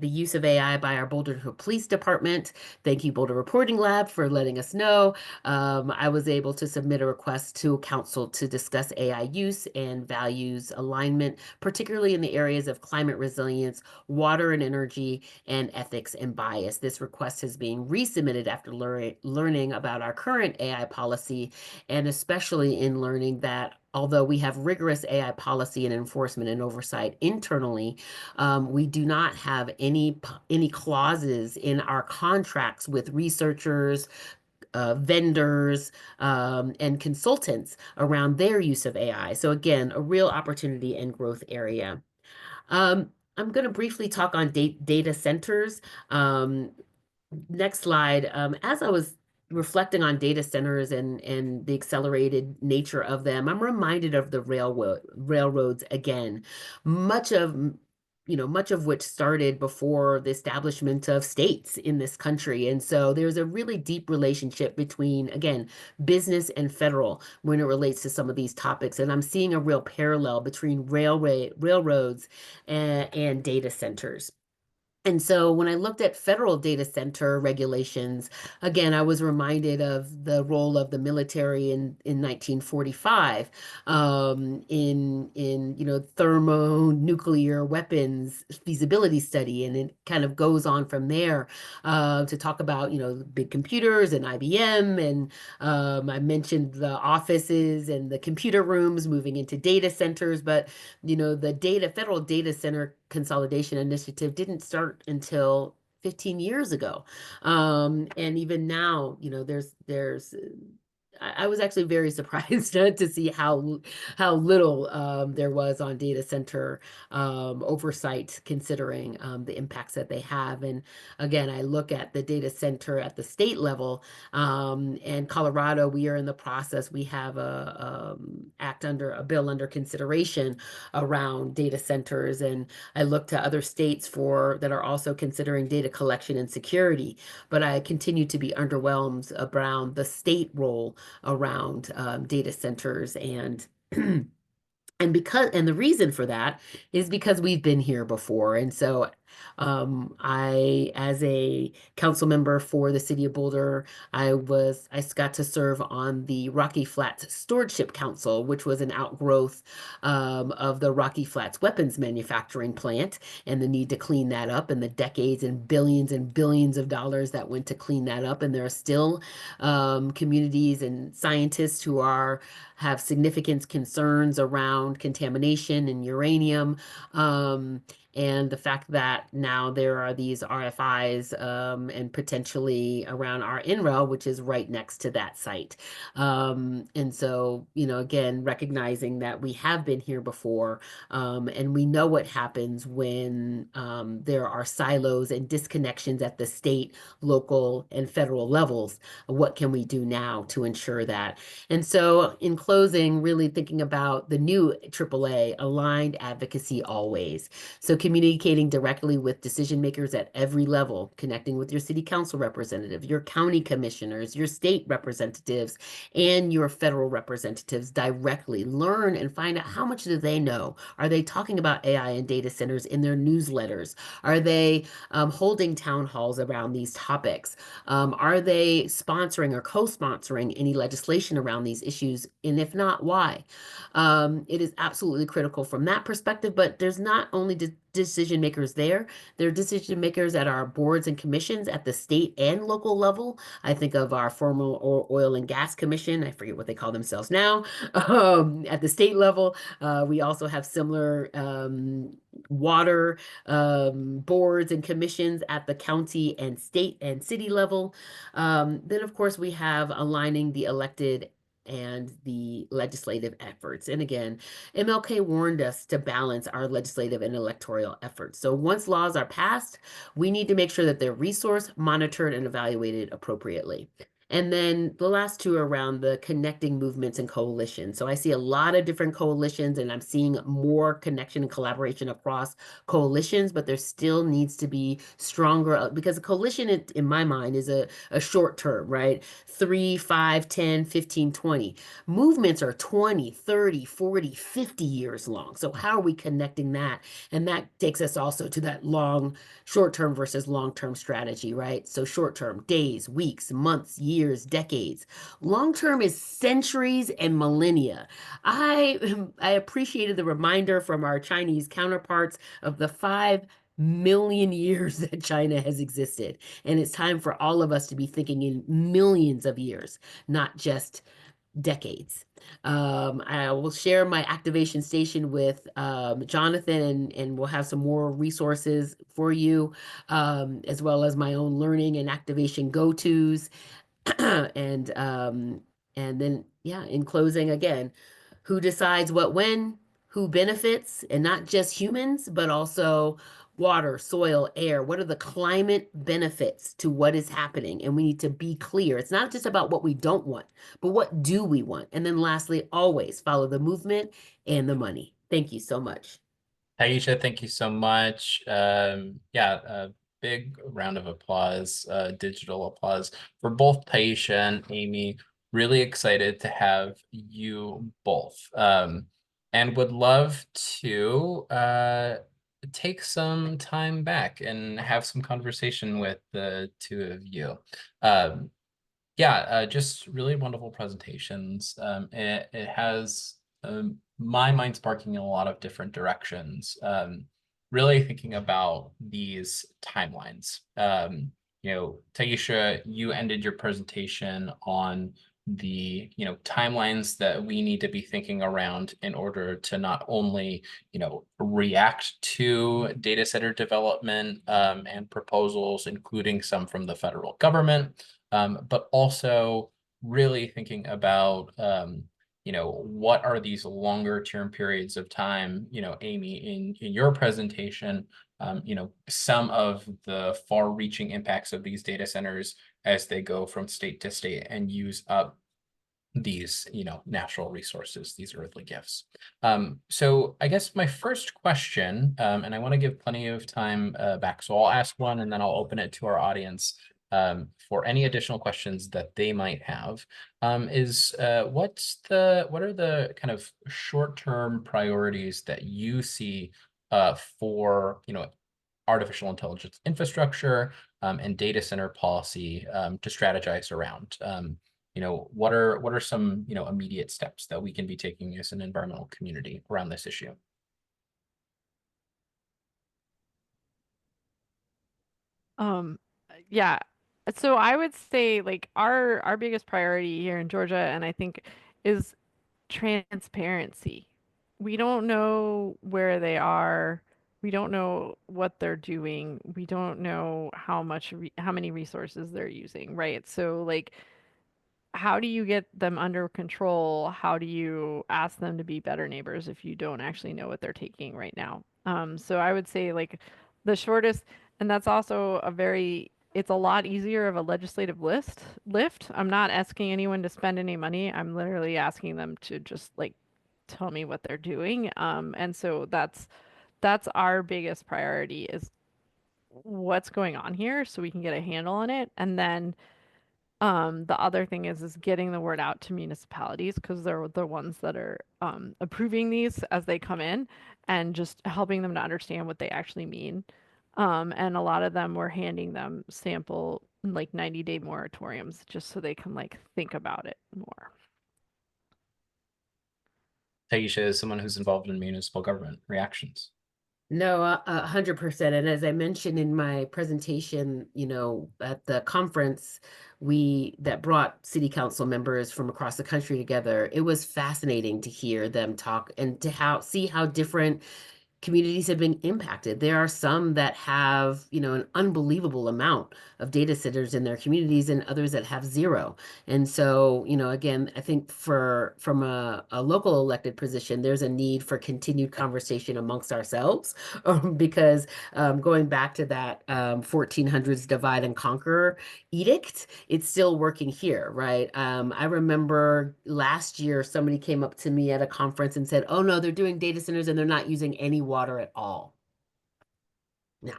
use of AI by our Boulder Police Department, thank you Boulder Reporting Lab for letting us know, I was able to submit a request to council to discuss AI use and values alignment, particularly in the areas of climate resilience, water and energy, and ethics and bias. This request is being resubmitted after learning about our current AI policy, and especially in learning that although we have rigorous AI policy and enforcement and oversight internally, we do not have any clauses in our contracts with researchers, vendors, and consultants around their use of AI. So again, a real opportunity and growth area. I'm going to briefly talk on data centers. Next slide. As I was reflecting on data centers and the accelerated nature of them, I'm reminded of the railroads again. Much of which started before the establishment of states in this country. And so there's a really deep relationship between, again, business and federal when it relates to some of these topics. And I'm seeing a real parallel between railroads and data centers. And so when I looked at federal data center regulations, again, I was reminded of the role of the military in 1945 in thermonuclear weapons feasibility study. And it kind of goes on from there to talk about, big computers and IBM. And I mentioned the offices and the computer rooms moving into data centers. But, the federal data center consolidation initiative didn't start until 15 years ago. And even now, I was actually very surprised to see how little there was on data center oversight, considering the impacts that they have. And again, I look at the data center at the state level, and Colorado, we are in the process. We have a bill under consideration around data centers, and I look to other states that are also considering data collection and security. But I continue to be underwhelmed around the state role around data centers and the reason for that is because we've been here before. And so I, as a council member for the city of Boulder, I got to serve on the Rocky Flats Stewardship Council, which was an outgrowth of the Rocky Flats weapons manufacturing plant, and the need to clean that up, and the decades and billions of dollars that went to clean that up. And there are still communities and scientists who have significant concerns around contamination and uranium. And the fact that now there are these RFIs and potentially around our NREL, which is right next to that site. And so, again, recognizing that we have been here before, and we know what happens when there are silos and disconnections at the state, local, and federal levels. What can we do now to ensure that? And so in closing, really thinking about the new AAA, aligned advocacy always. So communicating directly with decision makers at every level, connecting with your city council representative, your county commissioners, your state representatives, and your federal representatives directly. Learn and find out how much do they know. Are they talking about AI and data centers in their newsletters? Are they holding town halls around these topics? Are they sponsoring or co-sponsoring any legislation around these issues? And if not, why? It is absolutely critical from that perspective, but there's not only decision makers there are decision makers at our boards and commissions at the state and local level. I think of our former oil and gas commission. I forget what they call themselves now. At the state level, we also have similar water boards and commissions at the county and state and city level. Then, of course, we have aligning the elected and the legislative efforts. And again, MLK warned us to balance our legislative and electoral efforts. So once laws are passed, we need to make sure that they're resourced, monitored, and evaluated appropriately. And then the last two are around the connecting movements and coalitions. So I see a lot of different coalitions, and I'm seeing more connection and collaboration across coalitions, but there still needs to be stronger, because a coalition in my mind is a short term, right? 3, 5, 10, 15, 20. Movements are 20, 30, 40, 50 years long. So how are we connecting that? And that takes us also to that short-term versus long-term strategy, right? So short-term, days, weeks, months, years, decades. Long-term is centuries and millennia. I appreciated the reminder from our Chinese counterparts of the 5 million years that China has existed. And it's time for all of us to be thinking in millions of years, not just decades. I will share my activation station with Jonathan, and we'll have some more resources for you, as well as my own learning and activation go-tos. and then, yeah, in closing, again, who decides what when, who benefits, and not just humans, but also water, soil, air. What are the climate benefits to what is happening? And we need to be clear. It's not just about what we don't want, but what do we want? And then lastly, always follow the movement and the money. Thank you so much. Taisha, thank you so much. Yeah, a big round of applause, digital applause for both Taisha and Amy. Really excited to have you both. And would love to take some time back and have some conversation with the two of you. Yeah, just really wonderful presentations. It has my mind sparking in a lot of different directions. Really thinking about these timelines. Taisha, you ended your presentation on the timelines that we need to be thinking around in order to not only react to data center development and proposals, including some from the federal government, but also really thinking about what are these longer term periods of time. Amy, in your presentation, some of the far reaching impacts of these data centers as they go from state to state and use up these natural resources, these earthly gifts. So I guess my first question, and I want to give plenty of time back, so I'll ask one and then I'll open it to our audience for any additional questions that they might have, is what are the kind of short-term priorities that you see for artificial intelligence infrastructure and data center policy to strategize around? What are some immediate steps that we can be taking as an environmental community around this issue? Yeah. So I would say like our biggest priority here in Georgia, and I think, is transparency. We don't know where they are. We don't know what they're doing. We don't know how many resources they're using, right? So like, how do you get them under control? How do you ask them to be better neighbors if you don't actually know what they're taking right now? So I would say like the shortest, and that's also it's a lot easier of a legislative lift. I'm not asking anyone to spend any money. I'm literally asking them to just like tell me what they're doing. And so that's our biggest priority, is what's going on here so we can get a handle on it. And then the other thing is getting the word out to municipalities, because they're the ones that are approving these as they come in, and just helping them to understand what they actually mean. And a lot of them, we're handing them sample like 90-day moratoriums just so they can like think about it more. Taisha, is someone who's involved in municipal government, reactions? No, 100%. And as I mentioned in my presentation, at the conference that brought city council members from across the country together, it was fascinating to hear them talk and to see how different communities have been impacted. There are some that have, an unbelievable amount of data centers in their communities and others that have zero. And so, again, I think from a local elected position, there's a need for continued conversation amongst ourselves because going back to that 1400s divide and conquer edict, it's still working here, right? I remember last year somebody came up to me at a conference and said, "Oh no, they're doing data centers and they're not using any water at all." No.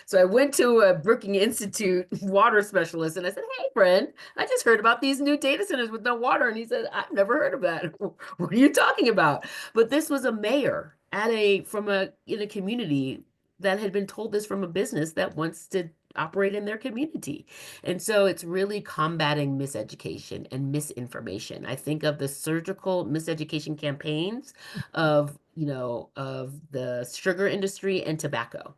So I went to a Brookings Institute water specialist and I said, "Hey, friend, I just heard about these new data centers with no water." And he said, "I've never heard of that. What are you talking about?" But this was a mayor in a community that had been told this from a business that wants to operate in their community. And so it's really combating miseducation and misinformation. I think of the surgical miseducation campaigns of the sugar industry and tobacco.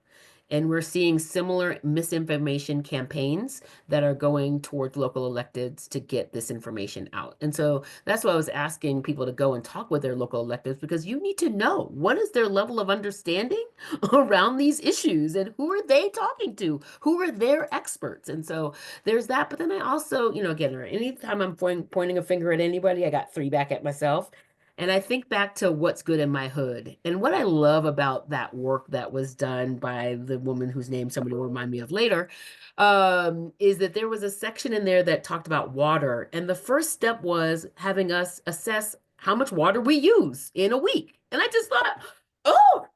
And we're seeing similar misinformation campaigns that are going towards local electeds to get this information out. And so that's why I was asking people to go and talk with their local electeds, because you need to know what is their level of understanding around these issues and who are they talking to? Who are their experts? And so there's that. But then I also, again, anytime I'm pointing a finger at anybody, I got three back at myself. And I think back to what's good in my hood. And what I love about that work that was done by the woman whose name somebody will remind me of later, is that there was a section in there that talked about water. And the first step was having us assess how much water we use in a week. And I just thought, oh,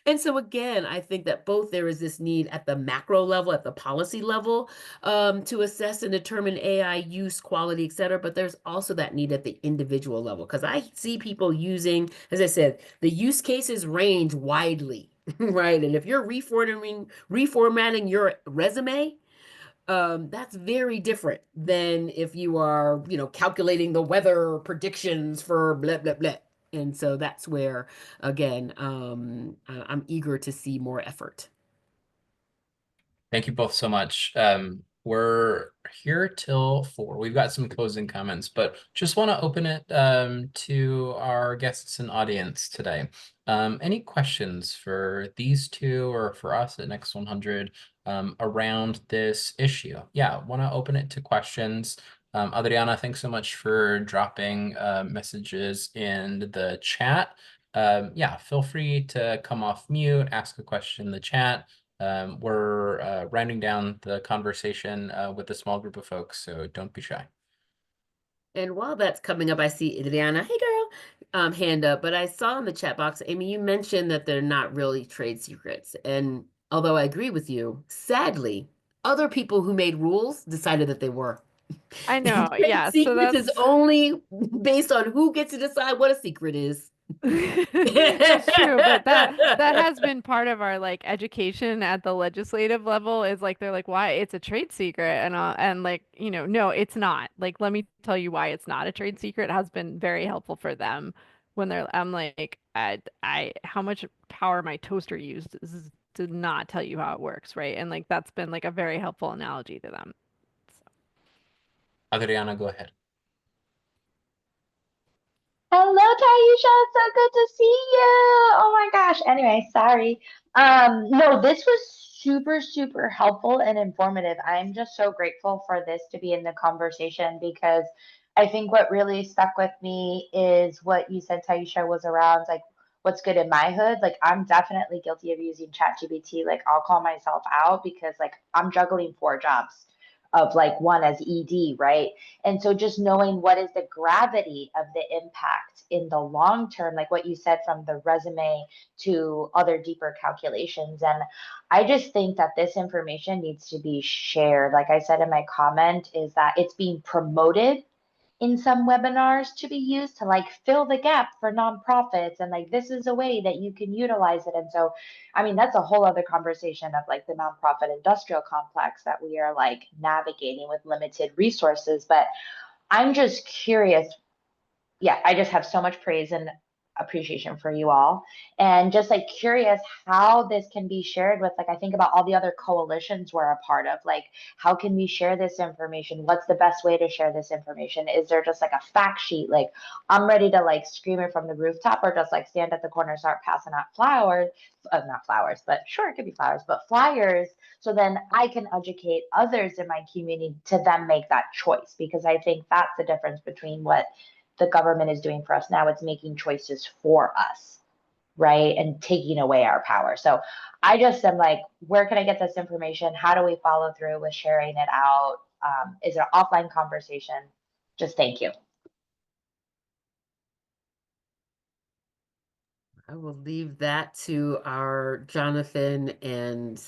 and so again, I think that both there is this need at the macro level, at the policy level, to assess and determine AI use, quality, et cetera. But there's also that need at the individual level, because I see people using, as I said, the use cases range widely, right? And if you're reformatting your resume, that's very different than if you are, calculating the weather predictions for blah, blah, blah. And so that's where, again, I'm eager to see more effort. Thank you both so much. We're here till 4. We've got some closing comments, but just want to open it to our guests and audience today. Any questions for these two or for us at Next 100 around this issue? Yeah, want to open it to questions. Adriana, thanks so much for dropping messages in the chat. Yeah, feel free to come off mute, ask a question in the chat. We're rounding down the conversation with a small group of folks, so don't be shy. And while that's coming up, I see Adriana, hey girl, hand up. But I saw in the chat box, Amy, you mentioned that they're not really trade secrets. And although I agree with you, sadly, other people who made rules decided that they were. I know, yeah. So that's is only based on who gets to decide what a secret is. That's true, but that has been part of our like education at the legislative level, is like they're like, why it's a trade secret, and like, no, it's not. Like, let me tell you why it's not a trade secret. Has been very helpful for them when I'm like, how much power my toaster used is to not tell you how it works, right? And like that's been like a very helpful analogy to them. Adriana, go ahead. Hello, Taisha. So good to see you. Oh my gosh. Anyway, sorry. No, this was super, super helpful and informative. I'm just so grateful for this to be in the conversation, because I think what really stuck with me is what you said, Taisha, was around like what's good in my hood. Like, I'm definitely guilty of using ChatGPT. Like, I'll call myself out because like I'm juggling 4 jobs of like one as ED, right? And so just knowing what is the gravity of the impact in the long term, like what you said, from the resume to other deeper calculations. And I just think that this information needs to be shared. Like I said in my comment, is that it's being promoted in some webinars to be used to like fill the gap for nonprofits, and like this is a way that you can utilize it. And so I mean, that's a whole other conversation of like the nonprofit industrial complex that we are like navigating with limited resources. But I'm just curious. Yeah, I just have so much praise and appreciation for you all, and just like curious how this can be shared with, like, I think about all the other coalitions we're a part of. Like, how can we share this information? What's the best way to share this information? Is there just like a fact sheet? Like, I'm ready to like scream it from the rooftop, or just like stand at the corner, start passing out flowers, not flowers, but sure, it could be flowers, but flyers. So then I can educate others in my community to then make that choice, because I think that's the difference between what the government is doing for us now. It's making choices for us, right? And taking away our power. So I just am like, where can I get this information? How do we follow through with sharing it out? Is it an offline conversation? Just thank you. I will leave that to our Jonathan and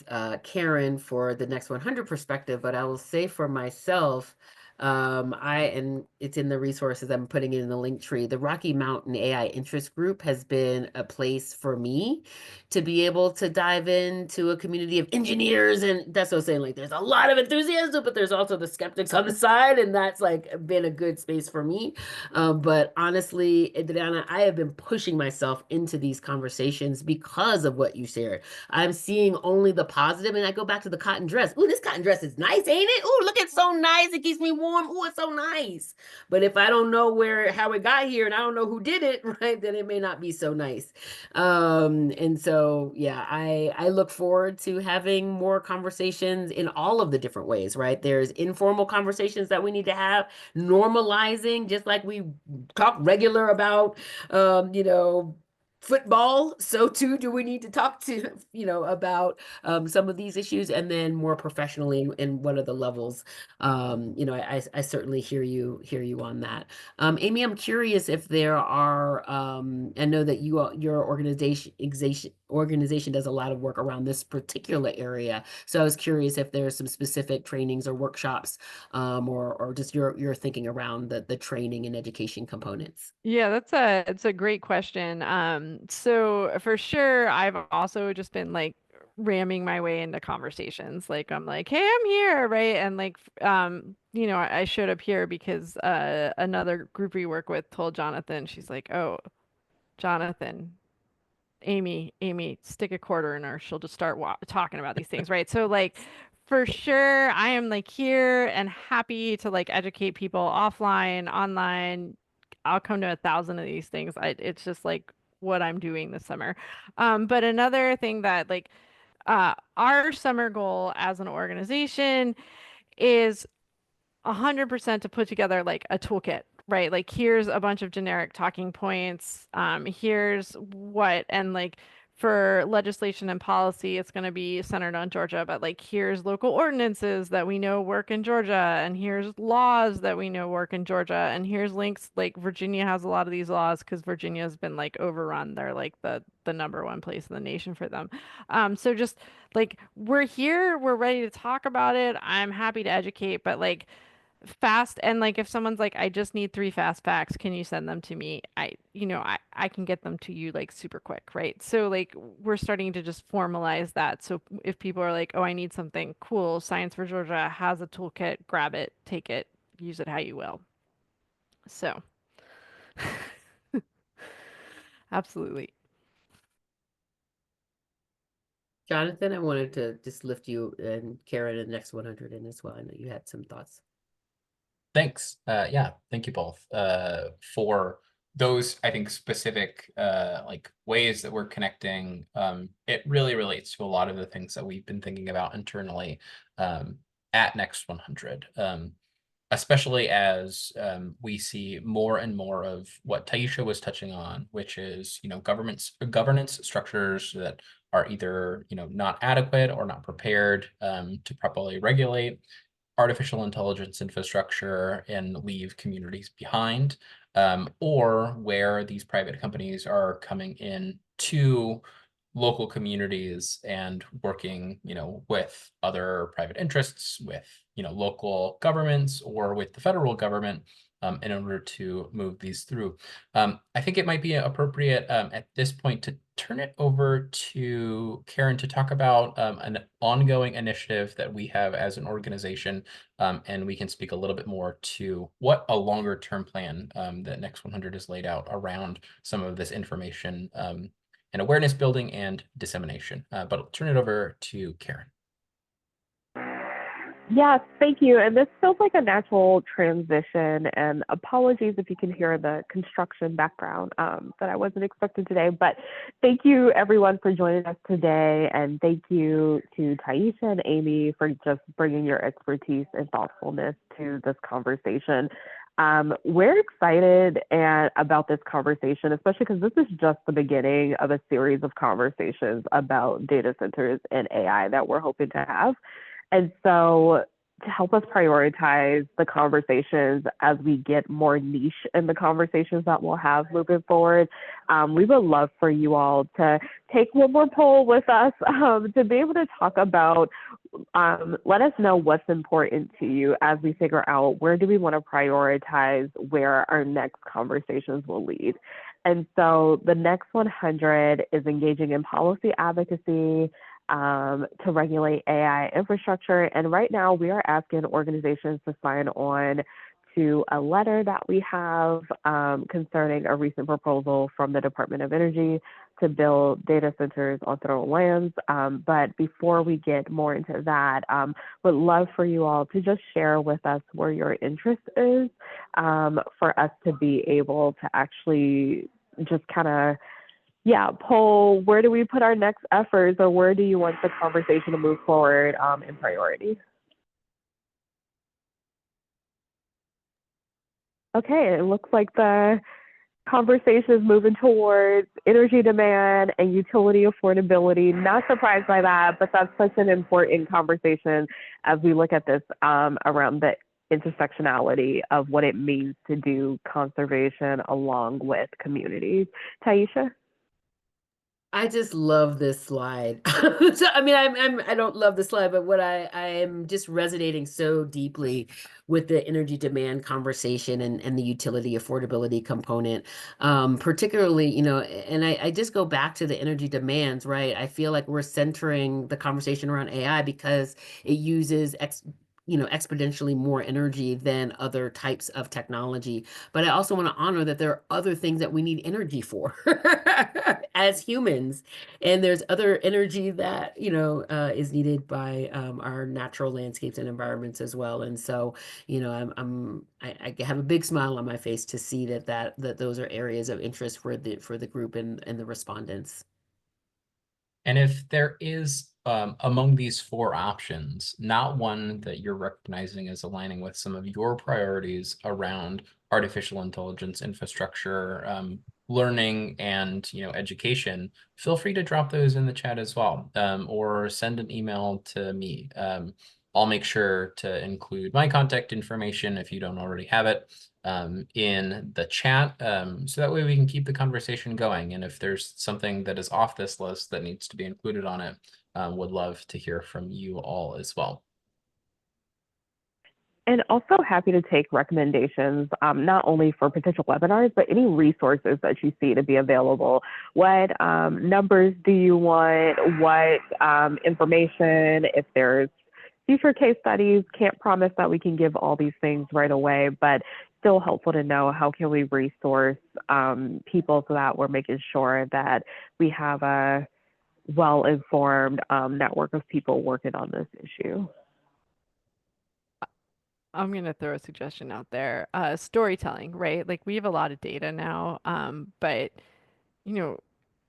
Karen for the Next 100 perspective, but I will say for myself, and it's in the resources, I'm putting it in the link tree. The Rocky Mountain AI Interest Group has been a place for me to be able to dive into a community of engineers. And that's what I'm saying, like, there's a lot of enthusiasm, but there's also the skeptics on the side. And that's like been a good space for me. But honestly, Adriana, I have been pushing myself into these conversations because of what you shared. I'm seeing only the positive, and I go back to the cotton dress. Ooh, this cotton dress is nice, ain't it? Ooh, look, it's so nice. It keeps me warm. Ooh, it's so nice. But if I don't know how it got here and I don't know who did it, right, then it may not be so nice. And so, yeah, I look forward to having more conversations in all of the different ways, right? There's informal conversations that we need to have, normalizing, just like we talk regular about, football, so too do we need to talk to, about some of these issues, and then more professionally and what are the levels. I certainly hear you on that. Amy, I'm curious if there are, I know that your organization does a lot of work around this particular area. So I was curious if there's some specific trainings or workshops, or just your thinking around the training and education components. Yeah, it's a great question. So for sure, I've also just been like ramming my way into conversations. Like I'm like, hey, I'm here, right? And like, I showed up here because another group we work with told Jonathan, she's like, oh, Jonathan, Amy, stick a quarter in her. She'll just start talking about these things, right? So like, for sure, I am like here and happy to like educate people offline, online. I'll come to 1,000 of these things. It's just like what I'm doing this summer. But another thing that like our summer goal as an organization is 100% to put together like a toolkit, right? Like here's a bunch of generic talking points. Here's what, and like for legislation and policy, it's going to be centered on Georgia, but like here's local ordinances that we know work in Georgia, and here's laws that we know work in Georgia, and here's links. Like Virginia has a lot of these laws because Virginia has been like overrun. They're like the number one place in the nation for them. So just like we're here, we're ready to talk about it. I'm happy to educate, but like fast, and like if someone's like, I just need 3 fast facts, can you send them to me? I can get them to you like super quick, right? So like we're starting to just formalize that. So if people are like, oh, I need something cool, Science for Georgia has a toolkit, grab it, take it, use it how you will. So absolutely. Jonathan, I wanted to just lift you and Karen in the Next 100 in as well. I know you had some thoughts. Thanks. Yeah, thank you both for those, I think, specific like ways that we're connecting. It really relates to a lot of the things that we've been thinking about internally at Next 100, especially as we see more and more of what Taisha was touching on, which is, governance structures that are either, not adequate or not prepared to properly regulate artificial intelligence infrastructure and leave communities behind, or where these private companies are coming in to local communities and working, with other private interests, with, local governments or with the federal government in order to move these through. I think it might be appropriate at this point to turn it over to Karen to talk about an ongoing initiative that we have as an organization, and we can speak a little bit more to what a longer term plan that Next 100 has laid out around some of this information and awareness building and dissemination. But I'll turn it over to Karen. Yes, thank you. And this feels like a natural transition. And apologies if you can hear the construction background that I wasn't expecting today. But thank you, everyone, for joining us today. And thank you to Taisha and Amy for just bringing your expertise and thoughtfulness to this conversation. We're excited about this conversation, especially because this is just the beginning of a series of conversations about data centers and AI that we're hoping to have. And so to help us prioritize the conversations as we get more niche in the conversations that we'll have moving forward, we would love for you all to take one more poll with us to be able to talk about, let us know what's important to you as we figure out where do we want to prioritize where our next conversations will lead. And so the Next 100 is engaging in policy advocacy, to regulate AI infrastructure. And right now we are asking organizations to sign on to a letter that we have concerning a recent proposal from the Department of Energy to build data centers on federal lands. But before we get more into that, would love for you all to just share with us where your interest is for us to be able to actually just kind of poll where do we put our next efforts, or where do you want the conversation to move forward in priority? Okay, it looks like the conversation is moving towards energy demand and utility affordability. Not surprised by that, but that's such an important conversation as we look at this around the intersectionality of what it means to do conservation along with communities. Taisha? I just love this slide. So, I mean, I don't love the slide, but what I am just resonating so deeply with the energy demand conversation and the utility affordability component, particularly, you know, and I just go back to the energy demands, right? I feel like we're centering the conversation around AI because it uses exponentially more energy than other types of technology. But I also want to honor that there are other things that we need energy for as humans. And there's other energy that, is needed by our natural landscapes and environments as well. And so, I have a big smile on my face to see that those are areas of interest for the group and the respondents. And if there is among these four options, not one that you're recognizing as aligning with some of your priorities around artificial intelligence infrastructure, learning, and education, feel free to drop those in the chat as well, or send an email to me. I'll make sure to include my contact information if you don't already have it in the chat, so that way we can keep the conversation going. And if there's something that is off this list that needs to be included on it, would love to hear from you all as well. And also happy to take recommendations, not only for potential webinars, but any resources that you see to be available. What numbers do you want? What information? If there's future case studies, can't promise that we can give all these things right away, but still helpful to know how can we resource people so that we're making sure that we have a well-informed network of people working on this issue. I'm going to throw a suggestion out there. Storytelling, right? Like we have a lot of data now, but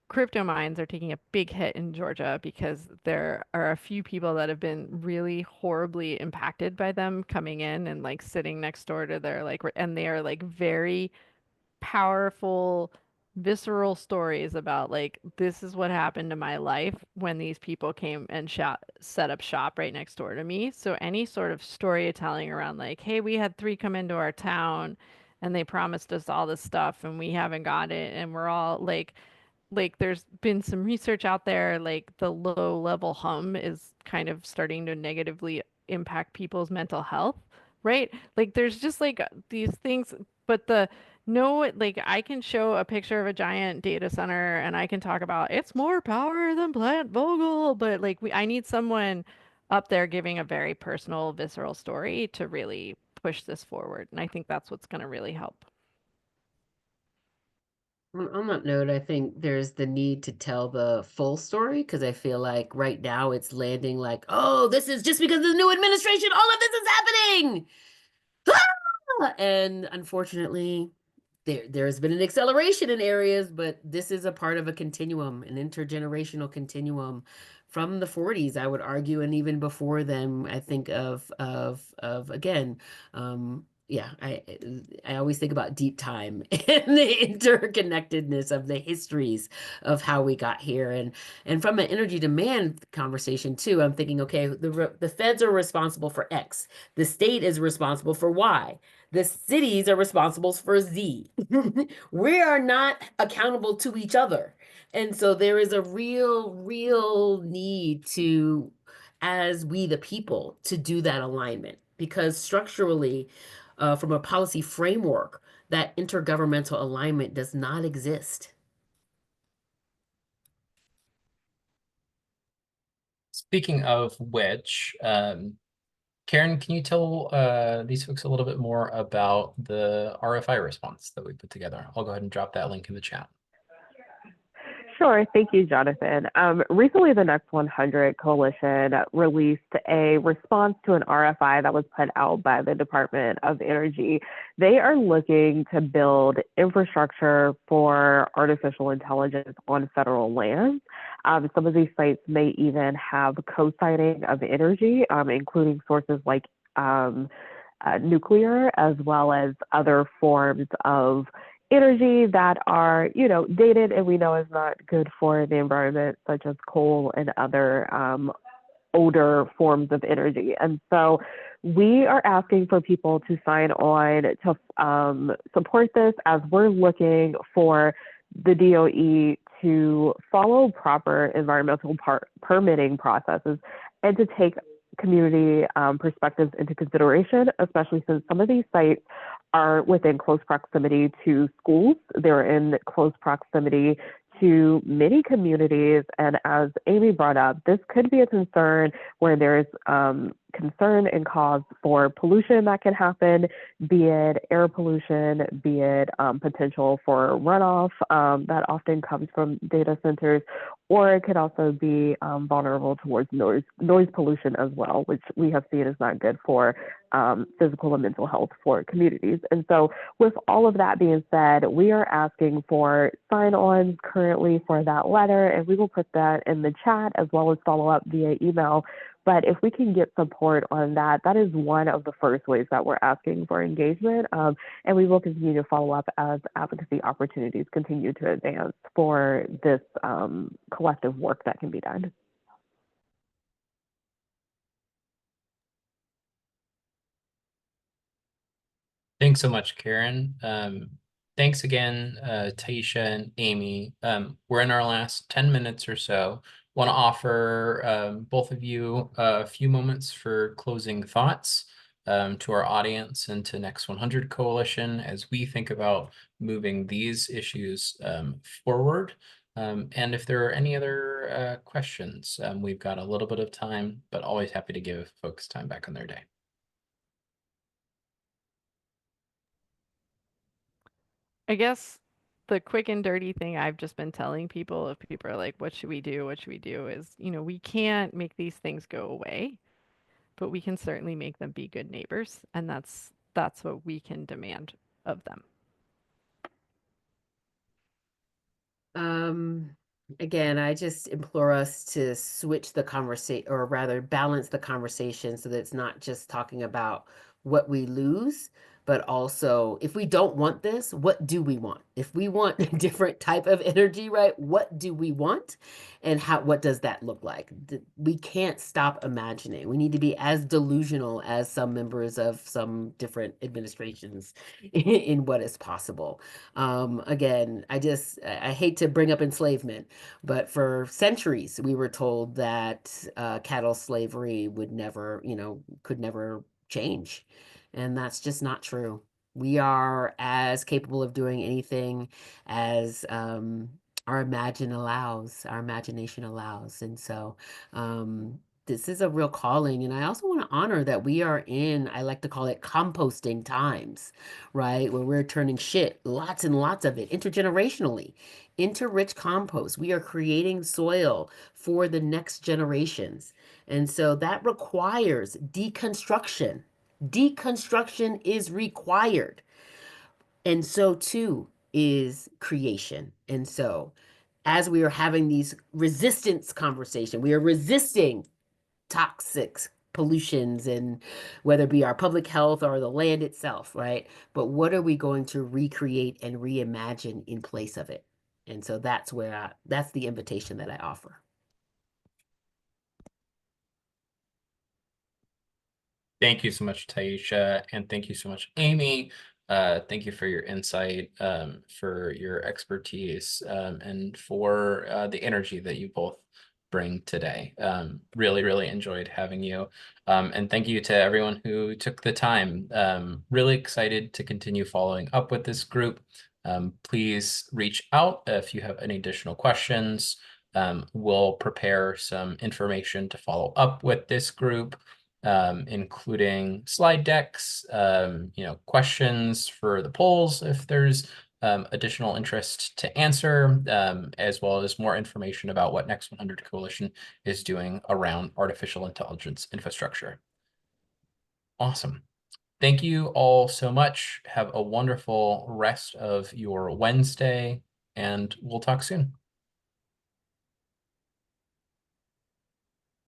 crypto mines are taking a big hit in Georgia because there are a few people that have been really horribly impacted by them coming in and like sitting next door to their and they are like very powerful, visceral stories about like this is what happened to my life when these people came and set up shop right next door to me. So any sort of storytelling around like, hey, we had 3 come into our town and they promised us all this stuff and we haven't got it, and we're all like there's been some research out there, like the low level hum is kind of starting to negatively impact people's mental health, right? Like there's just like these things, but like I can show a picture of a giant data center and I can talk about it's more power than Plant Vogtle, but like I need someone up there giving a very personal, visceral story to really push this forward. And I think that's what's going to really help. On that note, I think there's the need to tell the full story because I feel like right now it's landing like, oh, this is just because of the new administration, all of this is happening. And unfortunately, there's been an acceleration in areas, but this is a part of a continuum, an intergenerational continuum from the 40s, I would argue, and even before then, I think of again, yeah, I always think about deep time and the interconnectedness of the histories of how we got here, and from an energy demand conversation too, I'm thinking, okay, the feds are responsible for X, the state is responsible for Y. The cities are responsible for Z. We are not accountable to each other. And so there is a real need to, as we the people, to do that alignment. Because structurally, from a policy framework, that intergovernmental alignment does not exist. Speaking of which, Karen, can you tell these folks a little bit more about the RFI response that we put together? I'll go ahead and drop that link in the chat. Sure. Thank you, Jonathan. Recently, the Next 100 Coalition released a response to an RFI that was put out by the Department of Energy. They are looking to build infrastructure for artificial intelligence on federal lands. Some of these sites may even have co-siting of energy, including sources like nuclear, as well as other forms of energy that are, dated and we know is not good for the environment, such as coal and other older forms of energy. And so we are asking for people to sign on to support this, as we're looking for the DOE to follow proper environmental permitting processes and to take community perspectives into consideration, especially since some of these sites are within close proximity to schools. They're in close proximity to many communities. And as Amy brought up, this could be a concern where there's concern and cause for pollution that can happen, be it air pollution, be it potential for runoff that often comes from data centers, or it could also be vulnerable towards noise pollution as well, which we have seen is not good for physical and mental health for communities. And so with all of that being said, we are asking for sign-ons currently for that letter, and we will put that in the chat as well as follow up via email. But if we can get support on that, that is one of the first ways that we're asking for engagement. And we will continue to follow up as advocacy opportunities continue to advance for this collective work that can be done. Thanks so much, Karen. Thanks again, Taisha and Amy. We're in our last 10 minutes or so. Want to offer both of you a few moments for closing thoughts to our audience and to Next 100 Coalition as we think about moving these issues forward. And if there are any other questions, we've got a little bit of time, but always happy to give folks time back on their day. I guess the quick and dirty thing I've just been telling people, if people are like, what should we do? What should we do? Is, we can't make these things go away, but we can certainly make them be good neighbors. And that's what we can demand of them. Again, I just implore us to switch the conversation, or rather balance the conversation so that it's not just talking about what we lose, but also if we don't want this, what do we want? If we want a different type of energy, right? What do we want? And what does that look like? We can't stop imagining. We need to be as delusional as some members of some different administrations in what is possible. Again, I hate to bring up enslavement, but for centuries we were told that cattle slavery would never, could never change. And that's just not true. We are as capable of doing anything as our imagination allows. And so this is a real calling. And I also want to honor that we are in, I like to call it composting times, right? Where we're turning shit, lots and lots of it, intergenerationally, into rich compost. We are creating soil for the next generations. And so that requires deconstruction. Deconstruction is required. And so too is creation. And so as we are having these resistance conversation, we are resisting toxic pollutions, and whether it be our public health or the land itself, right? But what are we going to recreate and reimagine in place of it? And so that's that's the invitation that I offer. Thank you so much, Taisha, and thank you so much, Amy. Thank you for your insight, for your expertise, and for the energy that you both bring today. Really, really enjoyed having you. And thank you to everyone who took the time. Really excited to continue following up with this group. Please reach out if you have any additional questions. We'll prepare some information to follow up with this group, including slide decks, questions for the polls if there's additional interest to answer, as well as more information about what Next 100 Coalition is doing around artificial intelligence infrastructure. Awesome. Thank you all so much. Have a wonderful rest of your Wednesday, and we'll talk soon.